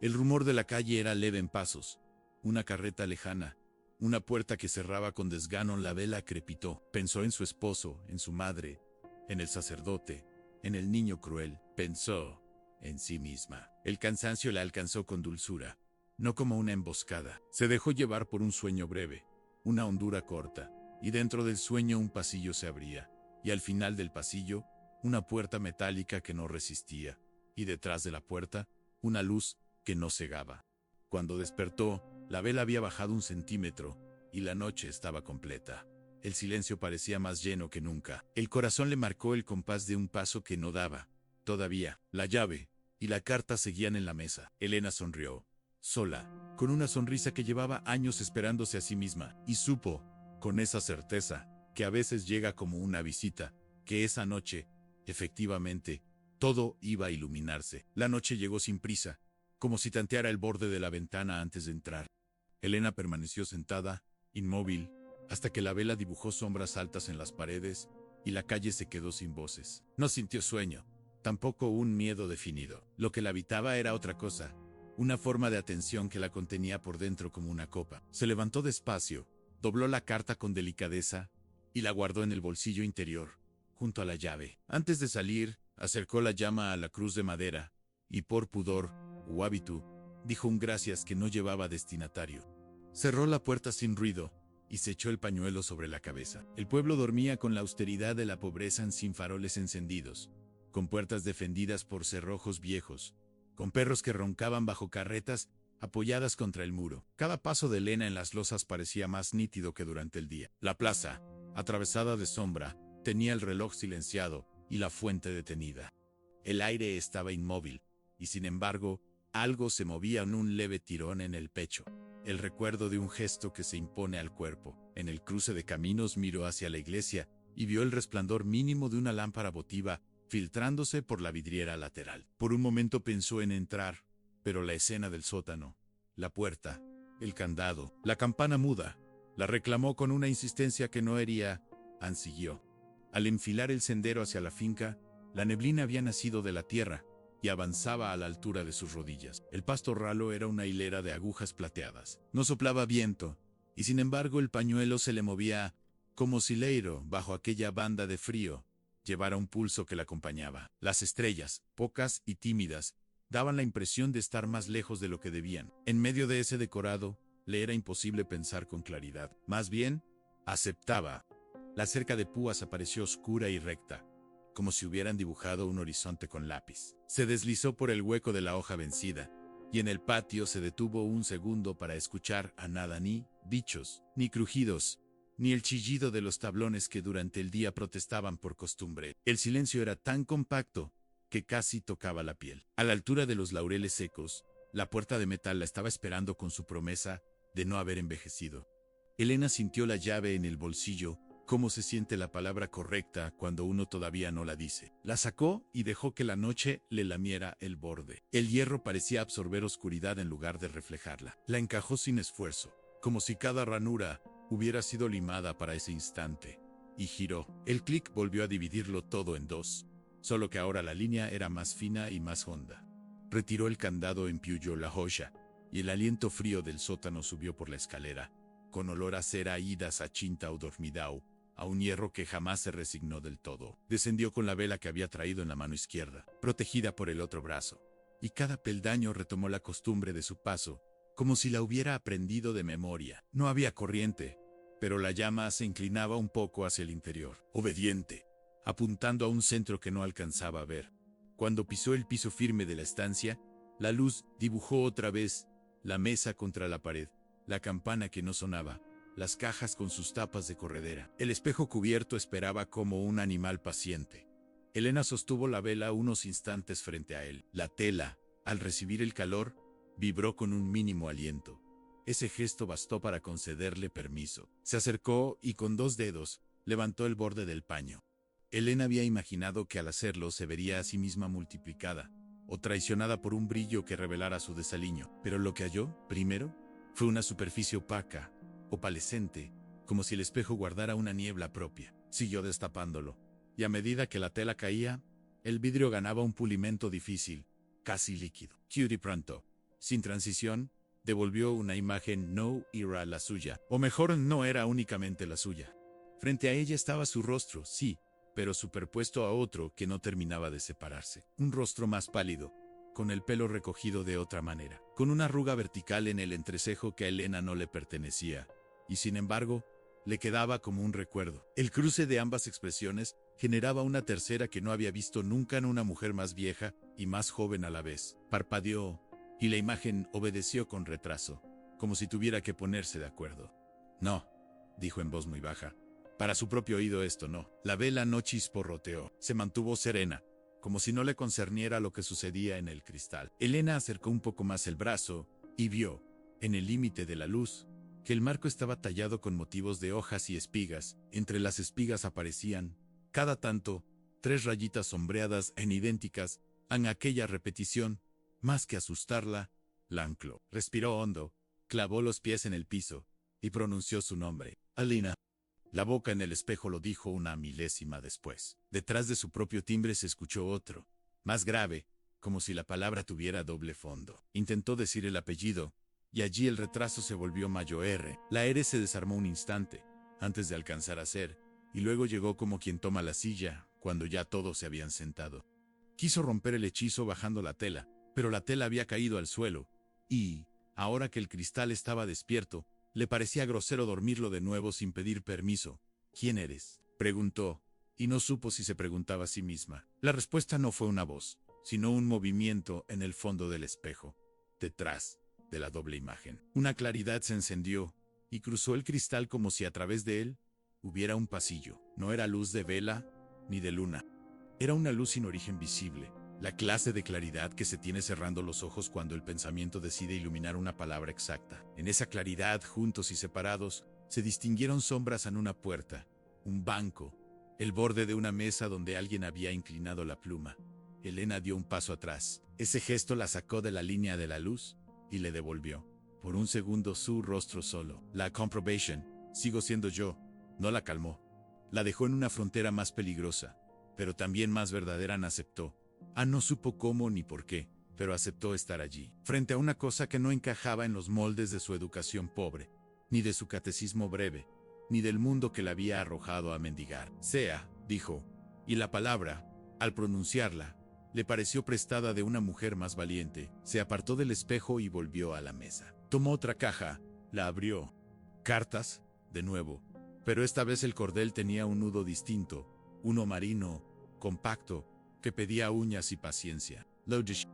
El rumor de la calle era leve en pasos. Una carreta lejana, una puerta que cerraba con desgano. La vela crepitó. Pensó en su esposo, en su madre, en el sacerdote, en el niño cruel. Pensó en sí misma. El cansancio la alcanzó con dulzura, no como una emboscada. Se dejó llevar por un sueño breve, una hondura corta, y dentro del sueño un pasillo se abría, y al final del pasillo, una puerta metálica que no resistía, y detrás de la puerta, una luz que no cegaba. Cuando despertó, la vela había bajado 1 centímetro, y la noche estaba completa. El silencio parecía más lleno que nunca. El corazón le marcó el compás de un paso que no daba. Todavía, la llave y la carta seguían en la mesa. Elena sonrió, sola, con una sonrisa que llevaba años esperándose a sí misma, y supo, con esa certeza, que a veces llega como una visita, que esa noche, efectivamente, todo iba a iluminarse. La noche llegó sin prisa, como si tanteara el borde de la ventana antes de entrar. Elena permaneció sentada, inmóvil, hasta que la vela dibujó sombras altas en las paredes, y la calle se quedó sin voces. No sintió sueño, tampoco un miedo definido. Lo que la habitaba era otra cosa, una forma de atención que la contenía por dentro como una copa. Se levantó despacio, dobló la carta con delicadeza, y la guardó en el bolsillo interior, junto a la llave. Antes de salir, acercó la llama a la cruz de madera, y por pudor, o hábito, dijo un gracias que no llevaba destinatario. Cerró la puerta sin ruido, y se echó el pañuelo sobre la cabeza. El pueblo dormía con la austeridad de la pobreza sin faroles encendidos, con puertas defendidas por cerrojos viejos, con perros que roncaban bajo carretas apoyadas contra el muro. Cada paso de Elena en las losas parecía más nítido que durante el día. La plaza, atravesada de sombra, tenía el reloj silenciado y la fuente detenida. El aire estaba inmóvil, y sin embargo, algo se movía en un leve tirón en el pecho. El recuerdo de un gesto que se impone al cuerpo. En el cruce de caminos miró hacia la iglesia y vio el resplandor mínimo de una lámpara votiva filtrándose por la vidriera lateral. Por un momento pensó en entrar, pero la escena del sótano, la puerta, el candado, la campana muda, la reclamó con una insistencia que no hería. Siguió. Al enfilar el sendero hacia la finca, la neblina había nacido de la tierra y avanzaba a la altura de sus rodillas. El pasto ralo era una hilera de agujas plateadas. No soplaba viento, y sin embargo el pañuelo se le movía como si Leiro, bajo aquella banda de frío, llevara un pulso que la acompañaba. Las estrellas, pocas y tímidas, daban la impresión de estar más lejos de lo que debían. En medio de ese decorado, le era imposible pensar con claridad. Más bien, aceptaba. La cerca de púas apareció oscura y recta, como si hubieran dibujado un horizonte con lápiz. Se deslizó por el hueco de la hoja vencida, y en el patio se detuvo un segundo para escuchar a nada, ni bichos, ni crujidos, ni el chillido de los tablones que durante el día protestaban por costumbre. El silencio era tan compacto que casi tocaba la piel. A la altura de los laureles secos, la puerta de metal la estaba esperando con su promesa de no haber envejecido. Elena sintió la llave en el bolsillo, cómo se siente la palabra correcta cuando uno todavía no la dice. La sacó y dejó que la noche le lamiera el borde. El hierro parecía absorber oscuridad en lugar de reflejarla. La encajó sin esfuerzo, como si cada ranura hubiera sido limada para ese instante, y giró. El clic volvió a dividirlo todo en 2, solo que ahora la línea era más fina y más honda. Retiró el candado, empulló la joya, y el aliento frío del sótano subió por la escalera, con olor a cera idas a Chinta o Dormidao, a un hierro que jamás se resignó del todo. Descendió con la vela que había traído en la mano izquierda, protegida por el otro brazo, y cada peldaño retomó la costumbre de su paso, como si la hubiera aprendido de memoria. No había corriente, pero la llama se inclinaba un poco hacia el interior, obediente, apuntando a un centro que no alcanzaba a ver. Cuando pisó el piso firme de la estancia, la luz dibujó otra vez la mesa contra la pared, la campana que no sonaba, las cajas con sus tapas de corredera. El espejo cubierto esperaba como un animal paciente. Elena sostuvo la vela unos instantes frente a él. La tela, al recibir el calor, vibró con un mínimo aliento. Ese gesto bastó para concederle permiso. Se acercó y con 2 dedos levantó el borde del paño. Elena había imaginado que al hacerlo se vería a sí misma multiplicada o traicionada por un brillo que revelara su desaliño. Pero lo que halló, primero, fue una superficie opaca, opalescente, como si el espejo guardara una niebla propia. Siguió destapándolo, y a medida que la tela caía, el vidrio ganaba un pulimento difícil, casi líquido. Cutie pronto, sin transición, devolvió una imagen no era la suya, o mejor, no era únicamente la suya. Frente a ella estaba su rostro, sí, pero superpuesto a otro que no terminaba de separarse. Un rostro más pálido, con el pelo recogido de otra manera, con una arruga vertical en el entrecejo que a Elena no le pertenecía, y sin embargo, le quedaba como un recuerdo. El cruce de ambas expresiones generaba una tercera que no había visto nunca en una mujer más vieja y más joven a la vez. Parpadeó, y la imagen obedeció con retraso, como si tuviera que ponerse de acuerdo. No, dijo en voz muy baja. Para su propio oído esto no. La vela no chisporroteó, se mantuvo serena, como si no le concerniera lo que sucedía en el cristal. Elena acercó un poco más el brazo y vio, en el límite de la luz, que el marco estaba tallado con motivos de hojas y espigas. Entre las espigas aparecían, cada tanto, 3 rayitas sombreadas en idénticas, en aquella repetición, más que asustarla, la ancló. Respiró hondo, clavó los pies en el piso y pronunció su nombre. Alina. La boca en el espejo lo dijo una milésima después. Detrás de su propio timbre se escuchó otro, más grave, como si la palabra tuviera doble fondo. Intentó decir el apellido, y allí el retraso se volvió mayor R. La R se desarmó un instante, antes de alcanzar a ser, y luego llegó como quien toma la silla, cuando ya todos se habían sentado. Quiso romper el hechizo bajando la tela, pero la tela había caído al suelo, y, ahora que el cristal estaba despierto, le parecía grosero dormirlo de nuevo sin pedir permiso. ¿Quién eres?, preguntó, y no supo si se preguntaba a sí misma. La respuesta no fue una voz, sino un movimiento en el fondo del espejo, detrás de la doble imagen. Una claridad se encendió, y cruzó el cristal como si a través de él hubiera un pasillo. No era luz de vela, ni de luna. Era una luz sin origen visible, la clase de claridad que se tiene cerrando los ojos cuando el pensamiento decide iluminar una palabra exacta. En esa claridad, juntos y separados, se distinguieron sombras en una puerta, un banco, el borde de una mesa donde alguien había inclinado la pluma. Elena dio un paso atrás. Ese gesto la sacó de la línea de la luz y le devolvió, por un segundo, su rostro solo. La comprobación, sigo siendo yo, no la calmó. La dejó en una frontera más peligrosa, pero también más verdadera. Aceptó. No supo cómo ni por qué, pero aceptó estar allí, frente a una cosa que no encajaba en los moldes de su educación pobre, ni de su catecismo breve, ni del mundo que la había arrojado a mendigar. Sea, dijo, y la palabra, al pronunciarla, le pareció prestada de una mujer más valiente. Se apartó del espejo y volvió a la mesa. Tomó otra caja, la abrió. Cartas, de nuevo, pero esta vez el cordel tenía un nudo distinto, uno marino, compacto, que pedía uñas y paciencia.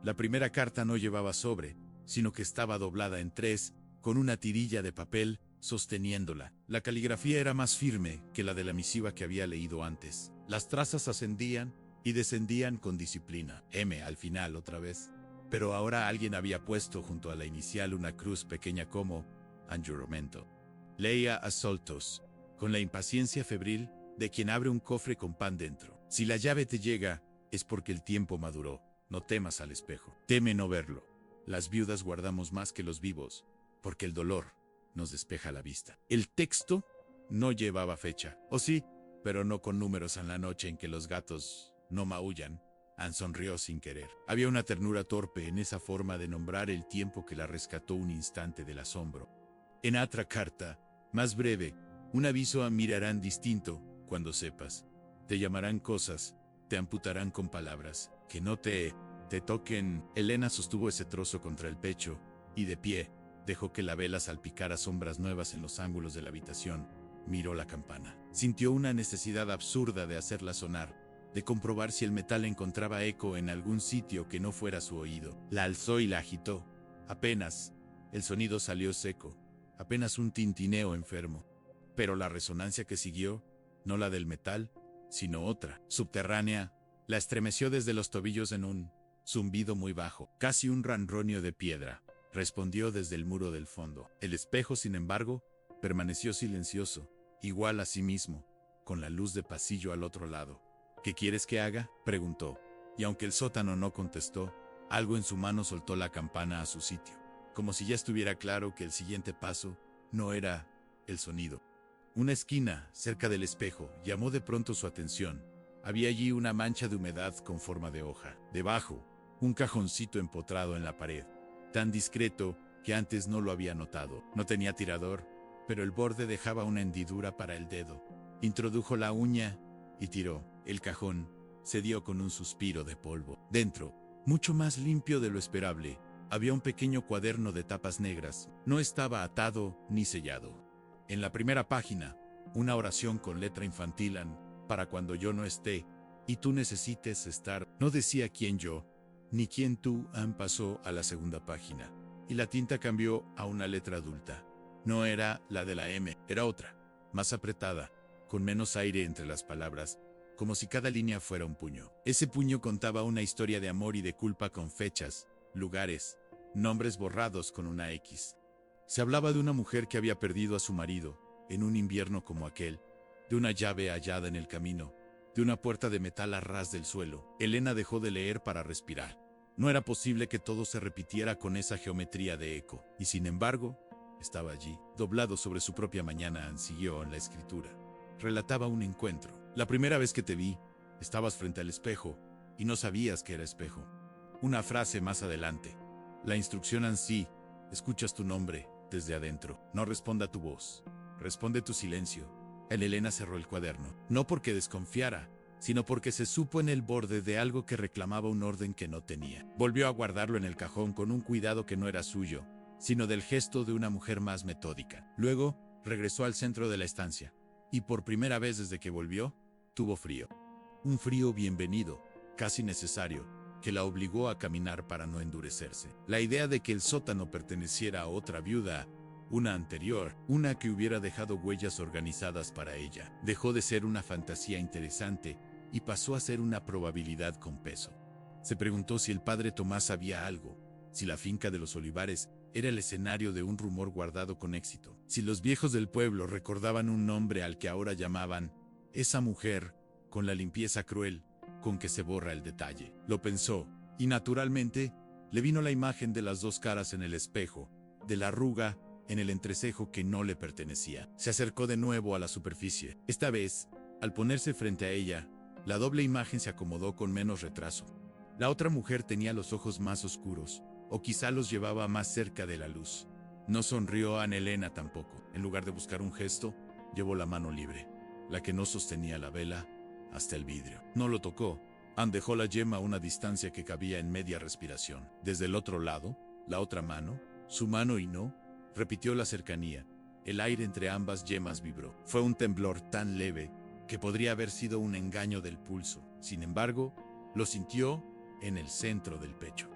La primera carta no llevaba sobre, sino que estaba doblada en 3, con una tirilla de papel sosteniéndola. La caligrafía era más firme que la de la misiva que había leído antes. Las trazas ascendían y descendían con disciplina. M al final otra vez. Pero ahora alguien había puesto junto a la inicial una cruz pequeña como anjuramento. Leía a soltos, con la impaciencia febril de quien abre un cofre con pan dentro. Si la llave te llega, es porque el tiempo maduró. No temas al espejo. Teme no verlo. Las viudas guardamos más que los vivos, porque el dolor nos despeja la vista. El texto no llevaba fecha. O sí, pero no con números en la noche en que los gatos no maullan. Anne sonrió sin querer. Había una ternura torpe en esa forma de nombrar el tiempo que la rescató un instante del asombro. En otra carta, Más breve, un aviso mirarán distinto, cuando sepas. Te llamarán cosas, te amputarán con palabras, que no te toquen. Elena sostuvo ese trozo contra el pecho, y de pie, dejó que la vela salpicara sombras nuevas en los ángulos de la habitación. Miró la campana. Sintió una necesidad absurda de hacerla sonar, de comprobar si el metal encontraba eco en algún sitio que no fuera su oído. La alzó y la agitó. Apenas, el sonido salió seco, apenas un tintineo enfermo. Pero la resonancia que siguió, no la del metal, sino otra, subterránea, la estremeció desde los tobillos en un zumbido muy bajo, casi un ronroneo de piedra. Respondió desde el muro del fondo. El espejo, sin embargo, permaneció silencioso, igual a sí mismo, con la luz de pasillo al otro lado. ¿Qué quieres que haga?, preguntó, y aunque el sótano no contestó, algo en su mano soltó la campana a su sitio, como si ya estuviera claro que el siguiente paso no era el sonido. Una esquina, cerca del espejo, llamó de pronto su atención. Había allí una mancha de humedad con forma de hoja. Debajo, un cajoncito empotrado en la pared, tan discreto que antes no lo había notado. No tenía tirador, pero el borde dejaba una hendidura para el dedo. Introdujo la uña y tiró. El cajón cedió con un suspiro de polvo. Dentro, mucho más limpio de lo esperable, había un pequeño cuaderno de tapas negras. No estaba atado ni sellado. En la primera página, una oración con letra infantil para cuando yo no esté y tú necesites estar. No decía quién yo, ni quién tú. Pasó a la segunda página, y la tinta cambió a una letra adulta. No era la de la M, era otra, más apretada, con menos aire entre las palabras, como si cada línea fuera un puño. Ese puño contaba una historia de amor y de culpa con fechas, lugares, nombres borrados con una X. Se hablaba de una mujer que había perdido a su marido, en un invierno como aquel, de una llave hallada en el camino, de una puerta de metal a ras del suelo. Elena dejó de leer para respirar. No era posible que todo se repitiera con esa geometría de eco, y sin embargo, estaba allí, doblado sobre su propia mañana. Siguió en la escritura. Relataba un encuentro. La primera vez que te vi, estabas frente al espejo, y no sabías que era espejo. Una frase más adelante. La instrucción ansí, escuchas tu nombre desde adentro. No responda tu voz, responde tu silencio. Elena cerró el cuaderno, no porque desconfiara, sino porque se supo en el borde de algo que reclamaba un orden que no tenía. Volvió a guardarlo en el cajón con un cuidado que no era suyo, sino del gesto de una mujer más metódica. Luego, regresó al centro de la estancia, y por primera vez desde que volvió, tuvo frío. Un frío bienvenido, casi necesario, que la obligó a caminar para no endurecerse. La idea de que el sótano perteneciera a otra viuda, una anterior, una que hubiera dejado huellas organizadas para ella, dejó de ser una fantasía interesante y pasó a ser una probabilidad con peso. Se preguntó si el padre Tomás sabía algo, si la finca de los Olivares era el escenario de un rumor guardado con éxito, si los viejos del pueblo recordaban un nombre al que ahora llamaban esa mujer, con la limpieza cruel con que se borra el detalle. Lo pensó, y naturalmente, le vino la imagen de las dos caras en el espejo, de la arruga en el entrecejo que no le pertenecía. Se acercó de nuevo a la superficie. Esta vez, al ponerse frente a ella, la doble imagen se acomodó con menos retraso. La otra mujer tenía los ojos más oscuros, o quizá los llevaba más cerca de la luz. No sonrió a Elena tampoco. En lugar de buscar un gesto, llevó la mano libre, la que no sostenía la vela, hasta el vidrio. No lo tocó. Dejó la yema a una distancia que cabía en media respiración. Desde el otro lado, la otra mano, su mano y no, repitió la cercanía. El aire entre ambas yemas vibró. Fue un temblor tan leve que podría haber sido un engaño del pulso. Sin embargo, lo sintió en el centro del pecho.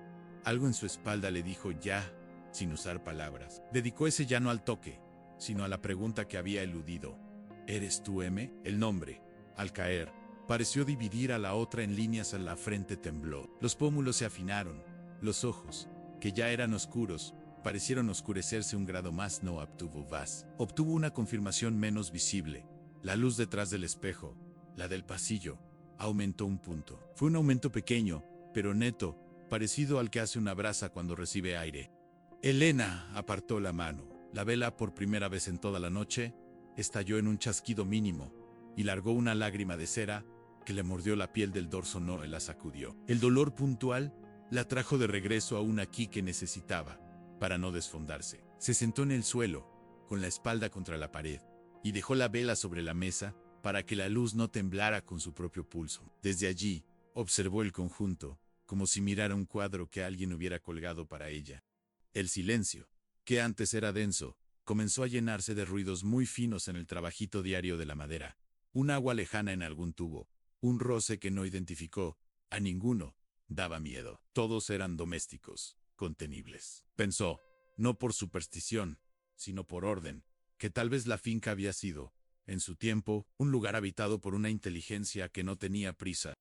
Algo en su espalda le dijo ya, sin usar palabras. Dedicó ese ya no al toque, sino a la pregunta que había eludido. ¿Eres tú, M? El nombre, al caer, pareció dividir a la otra en líneas. A la frente tembló. Los pómulos se afinaron. Los ojos, que ya eran oscuros, parecieron oscurecerse un grado más. No obtuvo vas. Obtuvo una confirmación menos visible. La luz detrás del espejo, la del pasillo, aumentó un punto. Fue un aumento pequeño, pero neto, parecido al que hace una brasa cuando recibe aire. Elena apartó la mano. La vela, por primera vez en toda la noche, estalló en un chasquido mínimo y largó una lágrima de cera que le mordió la piel del dorso. No la sacudió. El dolor puntual la trajo de regreso a un aquí que necesitaba para no desfondarse. Se sentó en el suelo, con la espalda contra la pared, y dejó la vela sobre la mesa para que la luz no temblara con su propio pulso. Desde allí, observó el conjunto, como si mirara un cuadro que alguien hubiera colgado para ella. El silencio, que antes era denso, comenzó a llenarse de ruidos muy finos en el trabajito diario de la madera. Un agua lejana en algún tubo, un roce que no identificó. A ninguno daba miedo. Todos eran domésticos, contenibles. Pensó, no por superstición, sino por orden, que tal vez la finca había sido, en su tiempo, un lugar habitado por una inteligencia que no tenía prisa.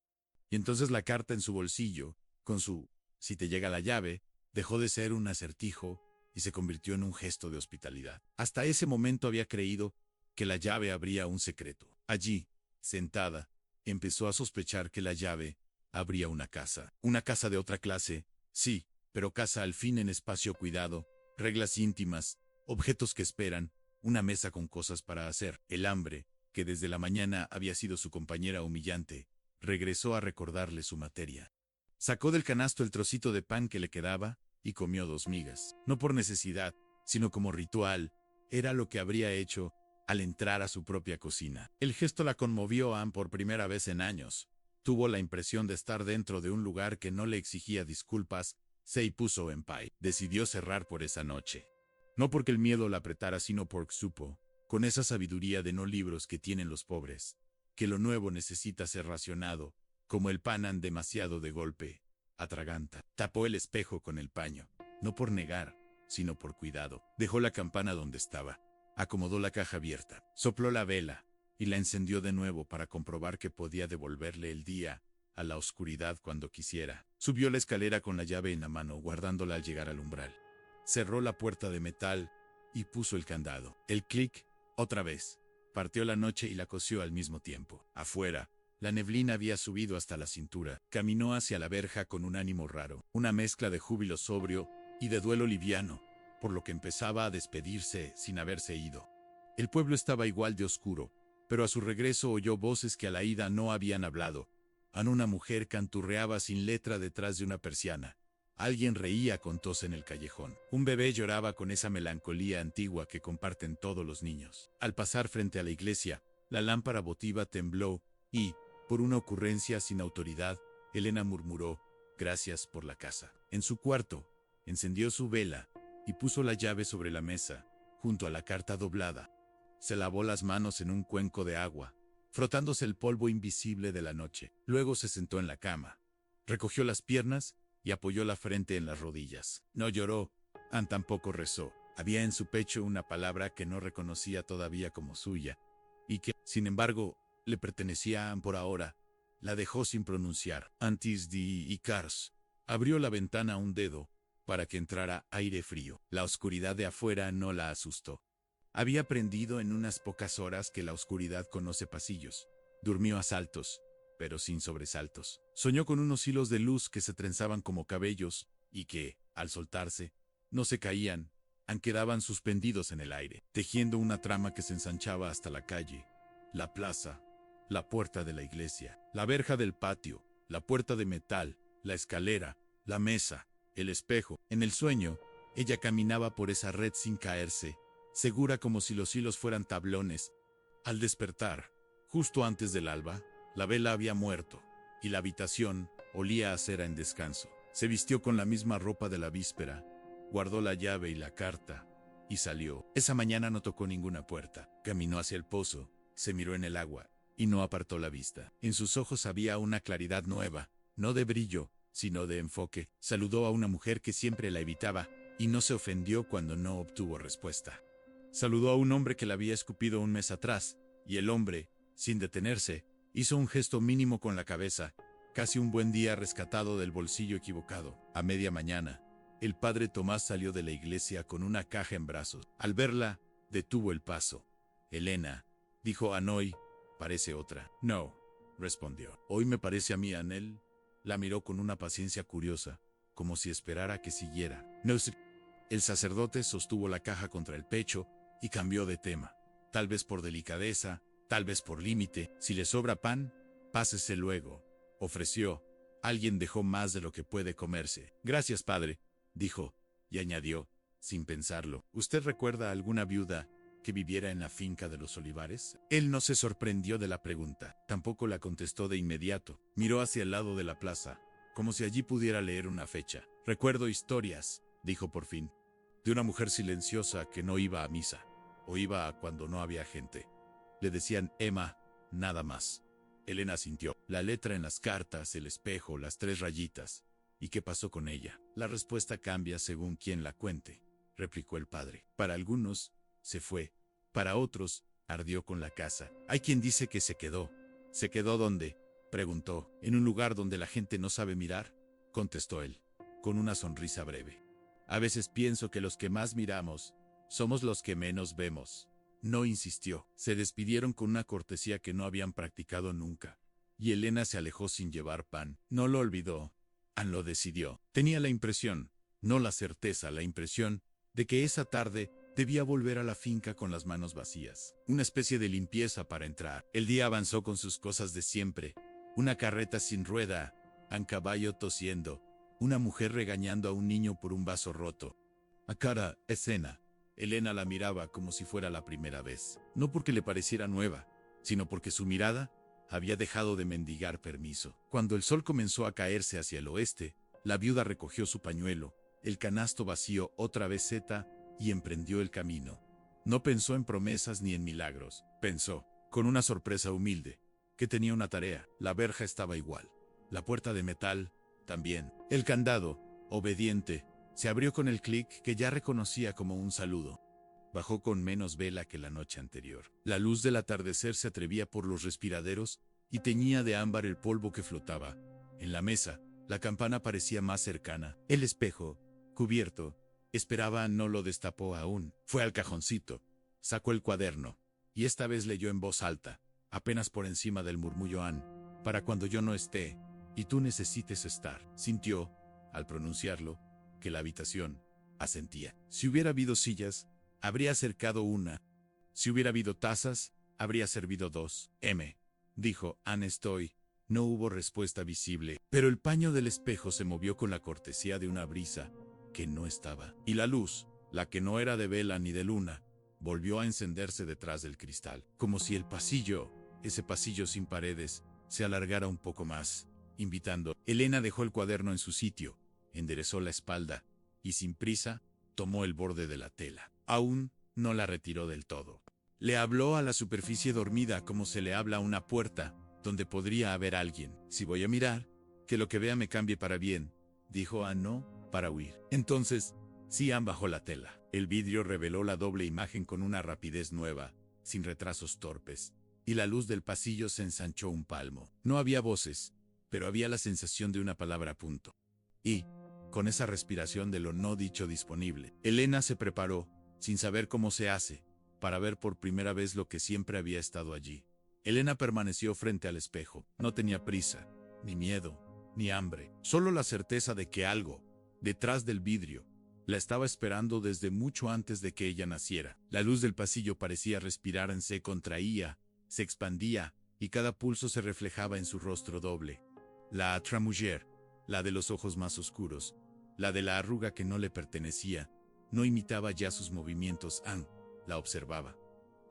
Y entonces la carta en su bolsillo, con su "si te llega la llave", dejó de ser un acertijo y se convirtió en un gesto de hospitalidad. Hasta ese momento había creído que la llave abría un secreto. Allí, sentada, empezó a sospechar que la llave abría una casa. Una casa de otra clase, sí, pero casa al fin en espacio cuidado, reglas íntimas, objetos que esperan, una mesa con cosas para hacer. El hambre, que desde la mañana había sido su compañera humillante, regresó a recordarle su materia. Sacó del canasto el trocito de pan que le quedaba y comió 2 migas. No por necesidad, sino como ritual, era lo que habría hecho al entrar a su propia cocina. El gesto la conmovió a Anne por primera vez en años. Tuvo la impresión de estar dentro de un lugar que no le exigía disculpas. Se puso en pie. Decidió cerrar por esa noche. No porque el miedo la apretara, sino porque supo, con esa sabiduría de no libros que tienen los pobres, que lo nuevo necesita ser racionado, como el pan demasiado de golpe atraganta. Tapó el espejo con el paño, no por negar, sino por cuidado. Dejó la campana donde estaba, acomodó la caja abierta, sopló la vela y la encendió de nuevo para comprobar que podía devolverle el día a la oscuridad cuando quisiera. Subió la escalera con la llave en la mano, guardándola al llegar al umbral. Cerró la puerta de metal y puso el candado. El clic, otra vez, partió la noche y la cosió al mismo tiempo. Afuera, la neblina había subido hasta la cintura. Caminó hacia la verja con un ánimo raro, una mezcla de júbilo sobrio y de duelo liviano, por lo que empezaba a despedirse sin haberse ido. El pueblo estaba igual de oscuro, pero a su regreso oyó voces que a la ida no habían hablado. Una mujer canturreaba sin letra detrás de una persiana. Alguien reía con tos en el callejón. Un bebé lloraba con esa melancolía antigua que comparten todos los niños. Al pasar frente a la iglesia, la lámpara votiva tembló y, por una ocurrencia sin autoridad, Elena murmuró, "Gracias por la casa". En su cuarto, encendió su vela y puso la llave sobre la mesa, junto a la carta doblada. Se lavó las manos en un cuenco de agua, frotándose el polvo invisible de la noche. Luego se sentó en la cama, recogió las piernas y apoyó la frente en las rodillas. No lloró, Anne tampoco rezó. Había en su pecho una palabra que no reconocía todavía como suya, y que, sin embargo, le pertenecía a Anne por ahora. La dejó sin pronunciar. Antes de Icars, abrió la ventana un dedo para que entrara aire frío. La oscuridad de afuera no la asustó. Había aprendido en unas pocas horas que la oscuridad conoce pasillos. Durmió a saltos, pero sin sobresaltos. Soñó con unos hilos de luz que se trenzaban como cabellos y que, al soltarse, no se caían, quedaban suspendidos en el aire, tejiendo una trama que se ensanchaba hasta la calle, la plaza, la puerta de la iglesia, la verja del patio, la puerta de metal, la escalera, la mesa, el espejo. En el sueño, ella caminaba por esa red sin caerse, segura como si los hilos fueran tablones. Al despertar, justo antes del alba, la vela había muerto, y la habitación olía a cera en descanso. Se vistió con la misma ropa de la víspera, guardó la llave y la carta, y salió. Esa mañana no tocó ninguna puerta. Caminó hacia el pozo, se miró en el agua, y no apartó la vista. En sus ojos había una claridad nueva, no de brillo, sino de enfoque. Saludó a una mujer que siempre la evitaba, y no se ofendió cuando no obtuvo respuesta. Saludó a un hombre que la había escupido un mes atrás, y el hombre, sin detenerse, hizo un gesto mínimo con la cabeza, casi un buen día rescatado del bolsillo equivocado. A media mañana, el padre Tomás salió de la iglesia con una caja en brazos. Al verla, detuvo el paso. Elena, dijo Annoy, parece otra. No, respondió. Hoy me parece a mí, Anel. La miró con una paciencia curiosa, como si esperara que siguiera. No sé. El sacerdote sostuvo la caja contra el pecho y cambió de tema. Tal vez por delicadeza, tal vez por límite. Si le sobra pan, pásese luego, ofreció. Alguien dejó más de lo que puede comerse. Gracias, padre, dijo, y añadió, sin pensarlo. ¿Usted recuerda a alguna viuda que viviera en la finca de los olivares? Él no se sorprendió de la pregunta, tampoco la contestó de inmediato. Miró hacia el lado de la plaza, como si allí pudiera leer una fecha. Recuerdo historias, dijo por fin, de una mujer silenciosa que no iba a misa, o iba a cuando no había gente. Le decían Emma, nada más. Elena sintió. La letra en las cartas, el espejo, las 3 rayitas. ¿Y qué pasó con ella? La respuesta cambia según quien la cuente, replicó el padre. Para algunos, se fue. Para otros, ardió con la casa. Hay quien dice que se quedó. ¿Se quedó dónde?, preguntó. ¿En un lugar donde la gente no sabe mirar?, contestó él, con una sonrisa breve. A veces pienso que los que más miramos somos los que menos vemos. No insistió. Se despidieron con una cortesía que no habían practicado nunca, y Elena se alejó sin llevar pan. No lo olvidó. Ann lo decidió. Tenía la impresión, no la certeza, la impresión de que esa tarde debía volver a la finca con las manos vacías. Una especie de limpieza para entrar. El día avanzó con sus cosas de siempre. Una carreta sin rueda, un caballo tosiendo, una mujer regañando a un niño por un vaso roto. A cada escena, Elena la miraba como si fuera la primera vez. No porque le pareciera nueva, sino porque su mirada había dejado de mendigar permiso. Cuando el sol comenzó a caerse hacia el oeste, la viuda recogió su pañuelo, el canasto vacío otra vez zeta, y emprendió el camino. No pensó en promesas ni en milagros. Pensó, con una sorpresa humilde, que tenía una tarea. La verja estaba igual. La puerta de metal, también. El candado, obediente, se abrió con el clic que ya reconocía como un saludo. Bajó con menos vela que la noche anterior. La luz del atardecer se atrevía por los respiraderos y teñía de ámbar el polvo que flotaba. En la mesa, la campana parecía más cercana. El espejo, cubierto, esperaba. No lo destapó aún. Fue al cajoncito, sacó el cuaderno, y esta vez leyó en voz alta, apenas por encima del murmullo Ann, para cuando yo no esté, y tú necesites estar. Sintió, al pronunciarlo, que la habitación asentía. Si hubiera habido sillas, habría acercado una. Si hubiera habido tazas, habría servido 2. Dijo Ann. No hubo respuesta visible, pero el paño del espejo se movió con la cortesía de una brisa que no estaba. Y la luz, la que no era de vela ni de luna, volvió a encenderse detrás del cristal, como si el pasillo, ese pasillo sin paredes, se alargara un poco más, invitando. Elena dejó el cuaderno en su sitio, enderezó la espalda, y sin prisa, tomó el borde de la tela. Aún no la retiró del todo. Le habló a la superficie dormida como se le habla a una puerta, donde podría haber alguien. Si voy a mirar, que lo que vea me cambie para bien, dijo Ann, no para huir. Entonces, Ann bajó la tela. El vidrio reveló la doble imagen con una rapidez nueva, sin retrasos torpes, y la luz del pasillo se ensanchó un palmo. No había voces, pero había la sensación de una palabra a punto. Y, con esa respiración de lo no dicho disponible, Elena se preparó, sin saber cómo se hace, para ver por primera vez lo que siempre había estado allí. Elena permaneció frente al espejo. No tenía prisa, ni miedo, ni hambre, solo la certeza de que algo, detrás del vidrio, la estaba esperando desde mucho antes de que ella naciera. La luz del pasillo parecía respirar, se contraía, se expandía, y cada pulso se reflejaba en su rostro doble. La otra mujer, la de los ojos más oscuros, la de la arruga que no le pertenecía, no imitaba ya sus movimientos. Ann la observaba.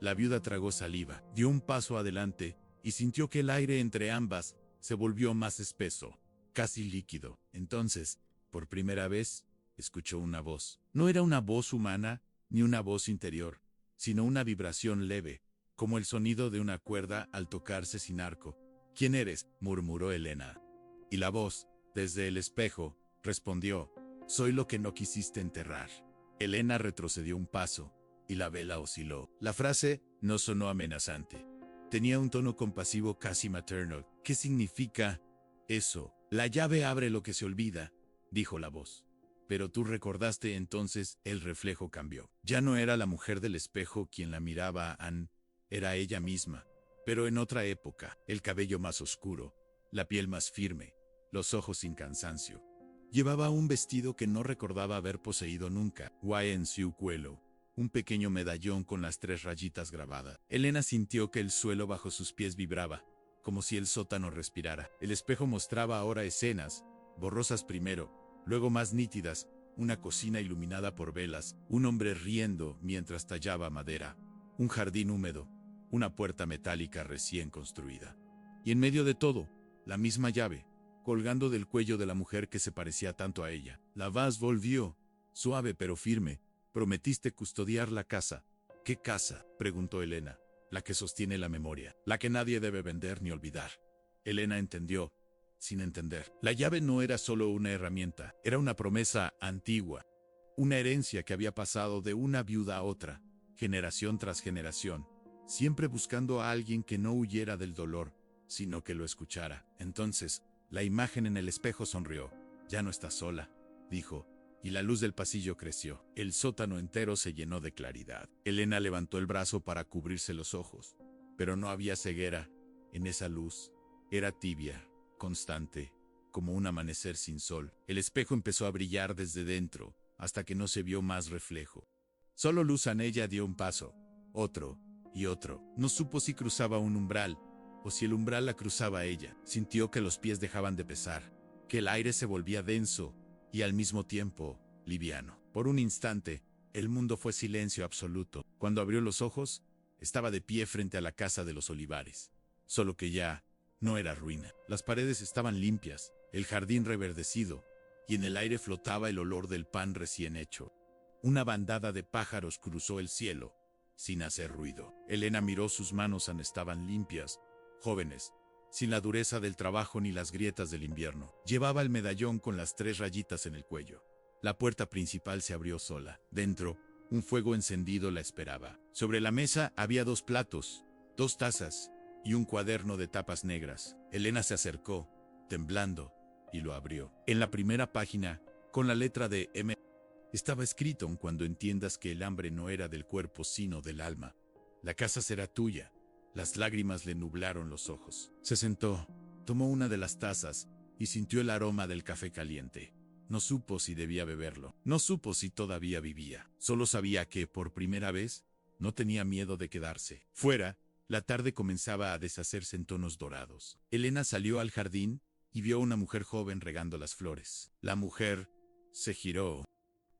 La viuda tragó saliva, dio un paso adelante, y sintió que el aire entre ambas se volvió más espeso, casi líquido. Entonces, por primera vez, escuchó una voz. No era una voz humana, ni una voz interior, sino una vibración leve, como el sonido de una cuerda al tocarse sin arco. ¿Quién eres?, murmuró Elena. Y la voz, desde el espejo, respondió: soy lo que no quisiste enterrar. Elena retrocedió un paso, y la vela osciló. La frase no sonó amenazante. Tenía un tono compasivo, casi materno. ¿Qué significa eso? La llave abre lo que se olvida, dijo la voz. Pero tú recordaste. Entonces el reflejo cambió. Ya no era la mujer del espejo quien la miraba a Ann, era ella misma, pero en otra época. El cabello más oscuro, la piel más firme, los ojos sin cansancio. Llevaba un vestido que no recordaba haber poseído nunca, en su cuello, un pequeño medallón con las 3 rayitas grabadas. Elena sintió que el suelo bajo sus pies vibraba, como si el sótano respirara. El espejo mostraba ahora escenas, borrosas primero, luego más nítidas, una cocina iluminada por velas, un hombre riendo mientras tallaba madera, un jardín húmedo, una puerta metálica recién construida. Y en medio de todo, la misma llave, colgando del cuello de la mujer que se parecía tanto a ella. La voz volvió, suave pero firme. Prometiste custodiar la casa. ¿Qué casa?, preguntó Elena. La que sostiene la memoria, la que nadie debe vender ni olvidar. Elena entendió, sin entender. La llave no era solo una herramienta, era una promesa antigua, una herencia que había pasado de una viuda a otra, generación tras generación, siempre buscando a alguien que no huyera del dolor, sino que lo escuchara. Entonces, la imagen en el espejo sonrió. Ya no estás sola, dijo, y la luz del pasillo creció. El sótano entero se llenó de claridad. Elena levantó el brazo para cubrirse los ojos, pero no había ceguera en esa luz. Era tibia, constante, como un amanecer sin sol. El espejo empezó a brillar desde dentro, hasta que no se vio más reflejo. Solo Luz Anella dio un paso, otro y otro. No supo si cruzaba un umbral, o si el umbral la cruzaba a ella. Sintió que los pies dejaban de pesar, que el aire se volvía denso y al mismo tiempo liviano. Por un instante, el mundo fue silencio absoluto. Cuando abrió los ojos, estaba de pie frente a la casa de los olivares. Solo que ya no era ruina. Las paredes estaban limpias, el jardín reverdecido, y en el aire flotaba el olor del pan recién hecho. Una bandada de pájaros cruzó el cielo, sin hacer ruido. Elena miró sus manos, estaban limpias, jóvenes, sin la dureza del trabajo ni las grietas del invierno. Llevaba el medallón con las 3 rayitas en el cuello. La puerta principal se abrió sola. Dentro, un fuego encendido la esperaba. Sobre la mesa había 2 platos, 2 tazas y un cuaderno de tapas negras. Elena se acercó, temblando, y lo abrió. En la primera página, con la letra de M, estaba escrito: cuando entiendas que el hambre no era del cuerpo sino del alma, la casa será tuya. Las lágrimas le nublaron los ojos. Se sentó, tomó una de las tazas y sintió el aroma del café caliente. No supo si debía beberlo. No supo si todavía vivía. Solo sabía que, por primera vez, no tenía miedo de quedarse. Fuera, la tarde comenzaba a deshacerse en tonos dorados. Elena salió al jardín y vio a una mujer joven regando las flores. La mujer se giró.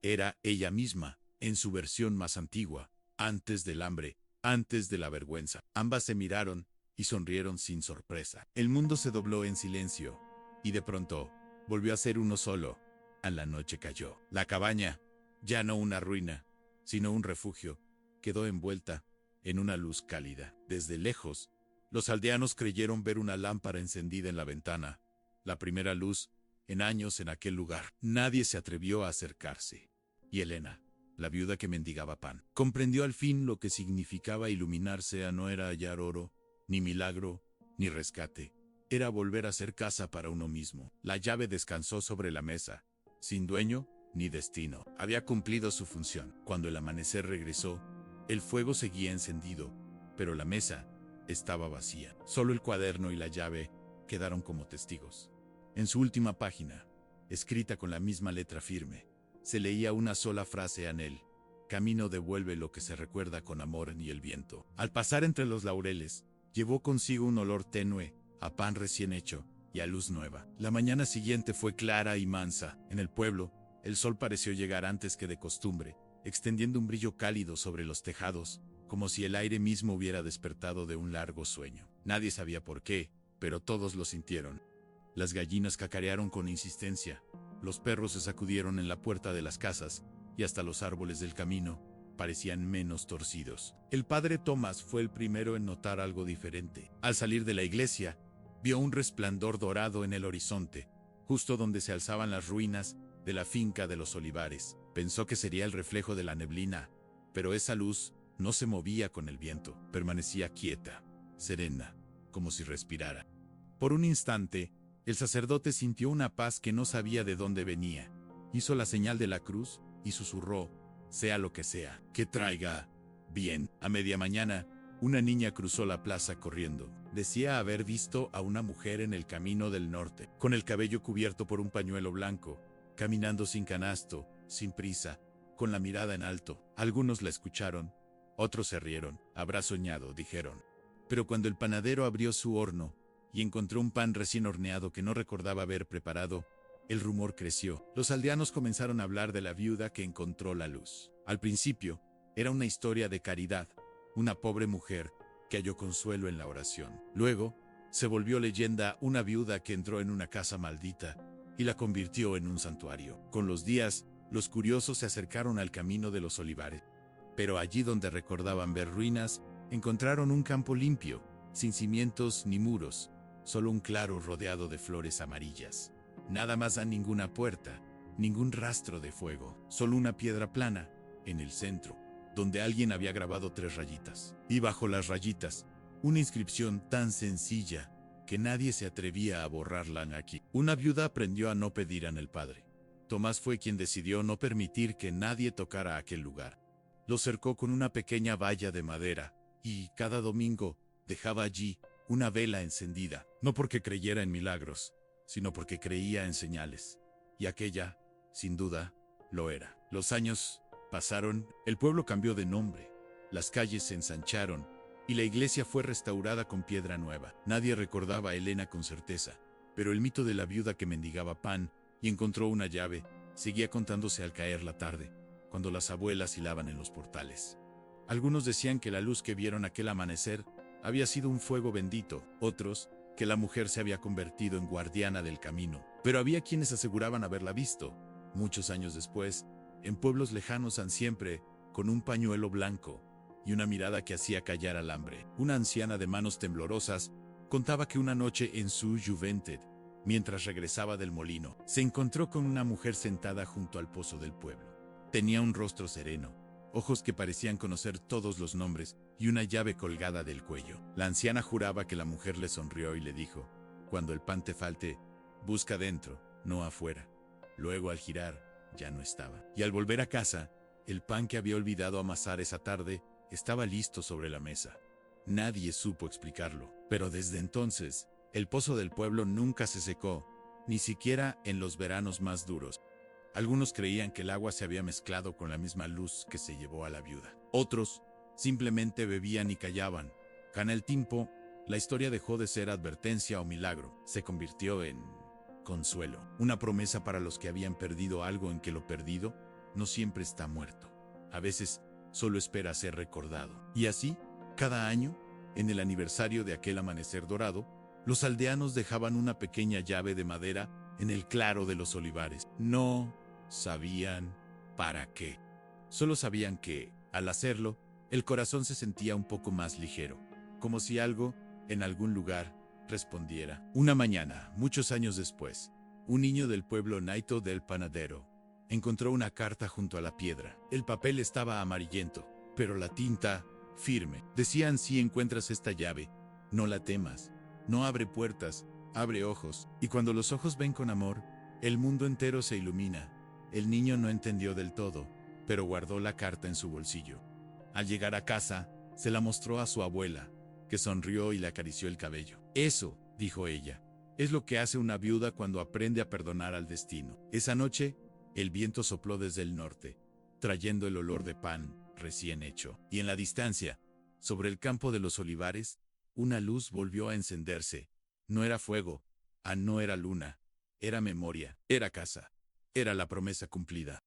Era ella misma, en su versión más antigua, antes del hambre, antes de la vergüenza. Ambas se miraron y sonrieron sin sorpresa. El mundo se dobló en silencio, y de pronto, volvió a ser uno solo. A la noche cayó. La cabaña, ya no una ruina, sino un refugio, quedó envuelta en una luz cálida. Desde lejos, los aldeanos creyeron ver una lámpara encendida en la ventana, la primera luz en años en aquel lugar. Nadie se atrevió a acercarse. Y Elena, la viuda que mendigaba pan, comprendió al fin lo que significaba iluminarse. No era hallar oro, ni milagro, ni rescate. Era volver a ser casa para uno mismo. La llave descansó sobre la mesa, sin dueño ni destino. Había cumplido su función. Cuando el amanecer regresó, el fuego seguía encendido, pero la mesa estaba vacía. Solo el cuaderno y la llave quedaron como testigos. En su última página, escrita con la misma letra firme, se leía una sola frase en él: camino devuelve lo que se recuerda con amor. Y el viento, al pasar entre los laureles, llevó consigo un olor tenue, a pan recién hecho y a luz nueva. La mañana siguiente fue clara y mansa. En el pueblo, el sol pareció llegar antes que de costumbre, extendiendo un brillo cálido sobre los tejados, como si el aire mismo hubiera despertado de un largo sueño. Nadie sabía por qué, pero todos lo sintieron. Las gallinas cacarearon con insistencia, los perros se sacudieron en la puerta de las casas, y hasta los árboles del camino parecían menos torcidos. El padre Tomás fue el primero en notar algo diferente. Al salir de la iglesia, vio un resplandor dorado en el horizonte, justo donde se alzaban las ruinas de la finca de los olivares. Pensó que sería el reflejo de la neblina, pero esa luz no se movía con el viento. Permanecía quieta, serena, como si respirara. Por un instante, el sacerdote sintió una paz que no sabía de dónde venía. Hizo la señal de la cruz y susurró: sea lo que sea, que traiga bien. A media mañana, una niña cruzó la plaza corriendo. Decía haber visto a una mujer en el camino del norte, con el cabello cubierto por un pañuelo blanco, caminando sin canasto, sin prisa, con la mirada en alto. Algunos la escucharon, otros se rieron. Habrá soñado, dijeron. Pero cuando el panadero abrió su horno y encontró un pan recién horneado que no recordaba haber preparado, el rumor creció. Los aldeanos comenzaron a hablar de la viuda que encontró la luz. Al principio, era una historia de caridad, una pobre mujer que halló consuelo en la oración. Luego, se volvió leyenda una viuda que entró en una casa maldita y la convirtió en un santuario. Con los días, los curiosos se acercaron al camino de los olivares, pero allí donde recordaban ver ruinas, encontraron un campo limpio, sin cimientos ni muros, solo un claro rodeado de flores amarillas. Nada más a ninguna puerta, ningún rastro de fuego, solo una piedra plana, en el centro, donde alguien había grabado 3 rayitas. Y bajo las rayitas, una inscripción tan sencilla que nadie se atrevía a borrarla aquí. Una viuda aprendió a no pedir en el Padre. Tomás fue quien decidió no permitir que nadie tocara aquel lugar. Lo cercó con una pequeña valla de madera y, cada domingo, dejaba allí una vela encendida, no porque creyera en milagros, sino porque creía en señales. Y aquella, sin duda, lo era. Los años pasaron, el pueblo cambió de nombre, las calles se ensancharon y la iglesia fue restaurada con piedra nueva. Nadie recordaba a Elena con certeza, pero el mito de la viuda que mendigaba pan y encontró una llave seguía contándose al caer la tarde, cuando las abuelas hilaban en los portales. Algunos decían que la luz que vieron aquel amanecer había sido un fuego bendito, otros que la mujer se había convertido en guardiana del camino. Pero había quienes aseguraban haberla visto, muchos años después, en pueblos lejanos siempre, con un pañuelo blanco y una mirada que hacía callar al hambre. Una anciana de manos temblorosas contaba que una noche en su juventud, mientras regresaba del molino, se encontró con una mujer sentada junto al pozo del pueblo. Tenía un rostro sereno, ojos que parecían conocer todos los nombres y una llave colgada del cuello. La anciana juraba que la mujer le sonrió y le dijo: «Cuando el pan te falte, busca dentro, no afuera». Luego, al girar, ya no estaba. Y al volver a casa, el pan que había olvidado amasar esa tarde estaba listo sobre la mesa. Nadie supo explicarlo, pero desde entonces, el pozo del pueblo nunca se secó, ni siquiera en los veranos más duros. Algunos creían que el agua se había mezclado con la misma luz que se llevó a la viuda. Otros simplemente bebían y callaban. Con el tiempo, la historia dejó de ser advertencia o milagro. Se convirtió en consuelo, una promesa para los que habían perdido algo en que lo perdido no siempre está muerto. A veces solo espera ser recordado. Y así, cada año, en el aniversario de aquel amanecer dorado, los aldeanos dejaban una pequeña llave de madera en el claro de los olivares. No sabían para qué. Solo sabían que, al hacerlo, el corazón se sentía un poco más ligero, como si algo, en algún lugar, respondiera. Una mañana, muchos años después, un niño del pueblo Naito del Panadero encontró una carta junto a la piedra. El papel estaba amarillento, pero la tinta firme. Decían: si encuentras esta llave, no la temas. No abre puertas, abre ojos. Y cuando los ojos ven con amor, el mundo entero se ilumina. El niño no entendió del todo, pero guardó la carta en su bolsillo. Al llegar a casa, se la mostró a su abuela, que sonrió y le acarició el cabello. «Eso», dijo ella, «es lo que hace una viuda cuando aprende a perdonar al destino». Esa noche, el viento sopló desde el norte, trayendo el olor de pan recién hecho. Y en la distancia, sobre el campo de los olivares, una luz volvió a encenderse. No era fuego, no era luna, era memoria, era casa, era la promesa cumplida.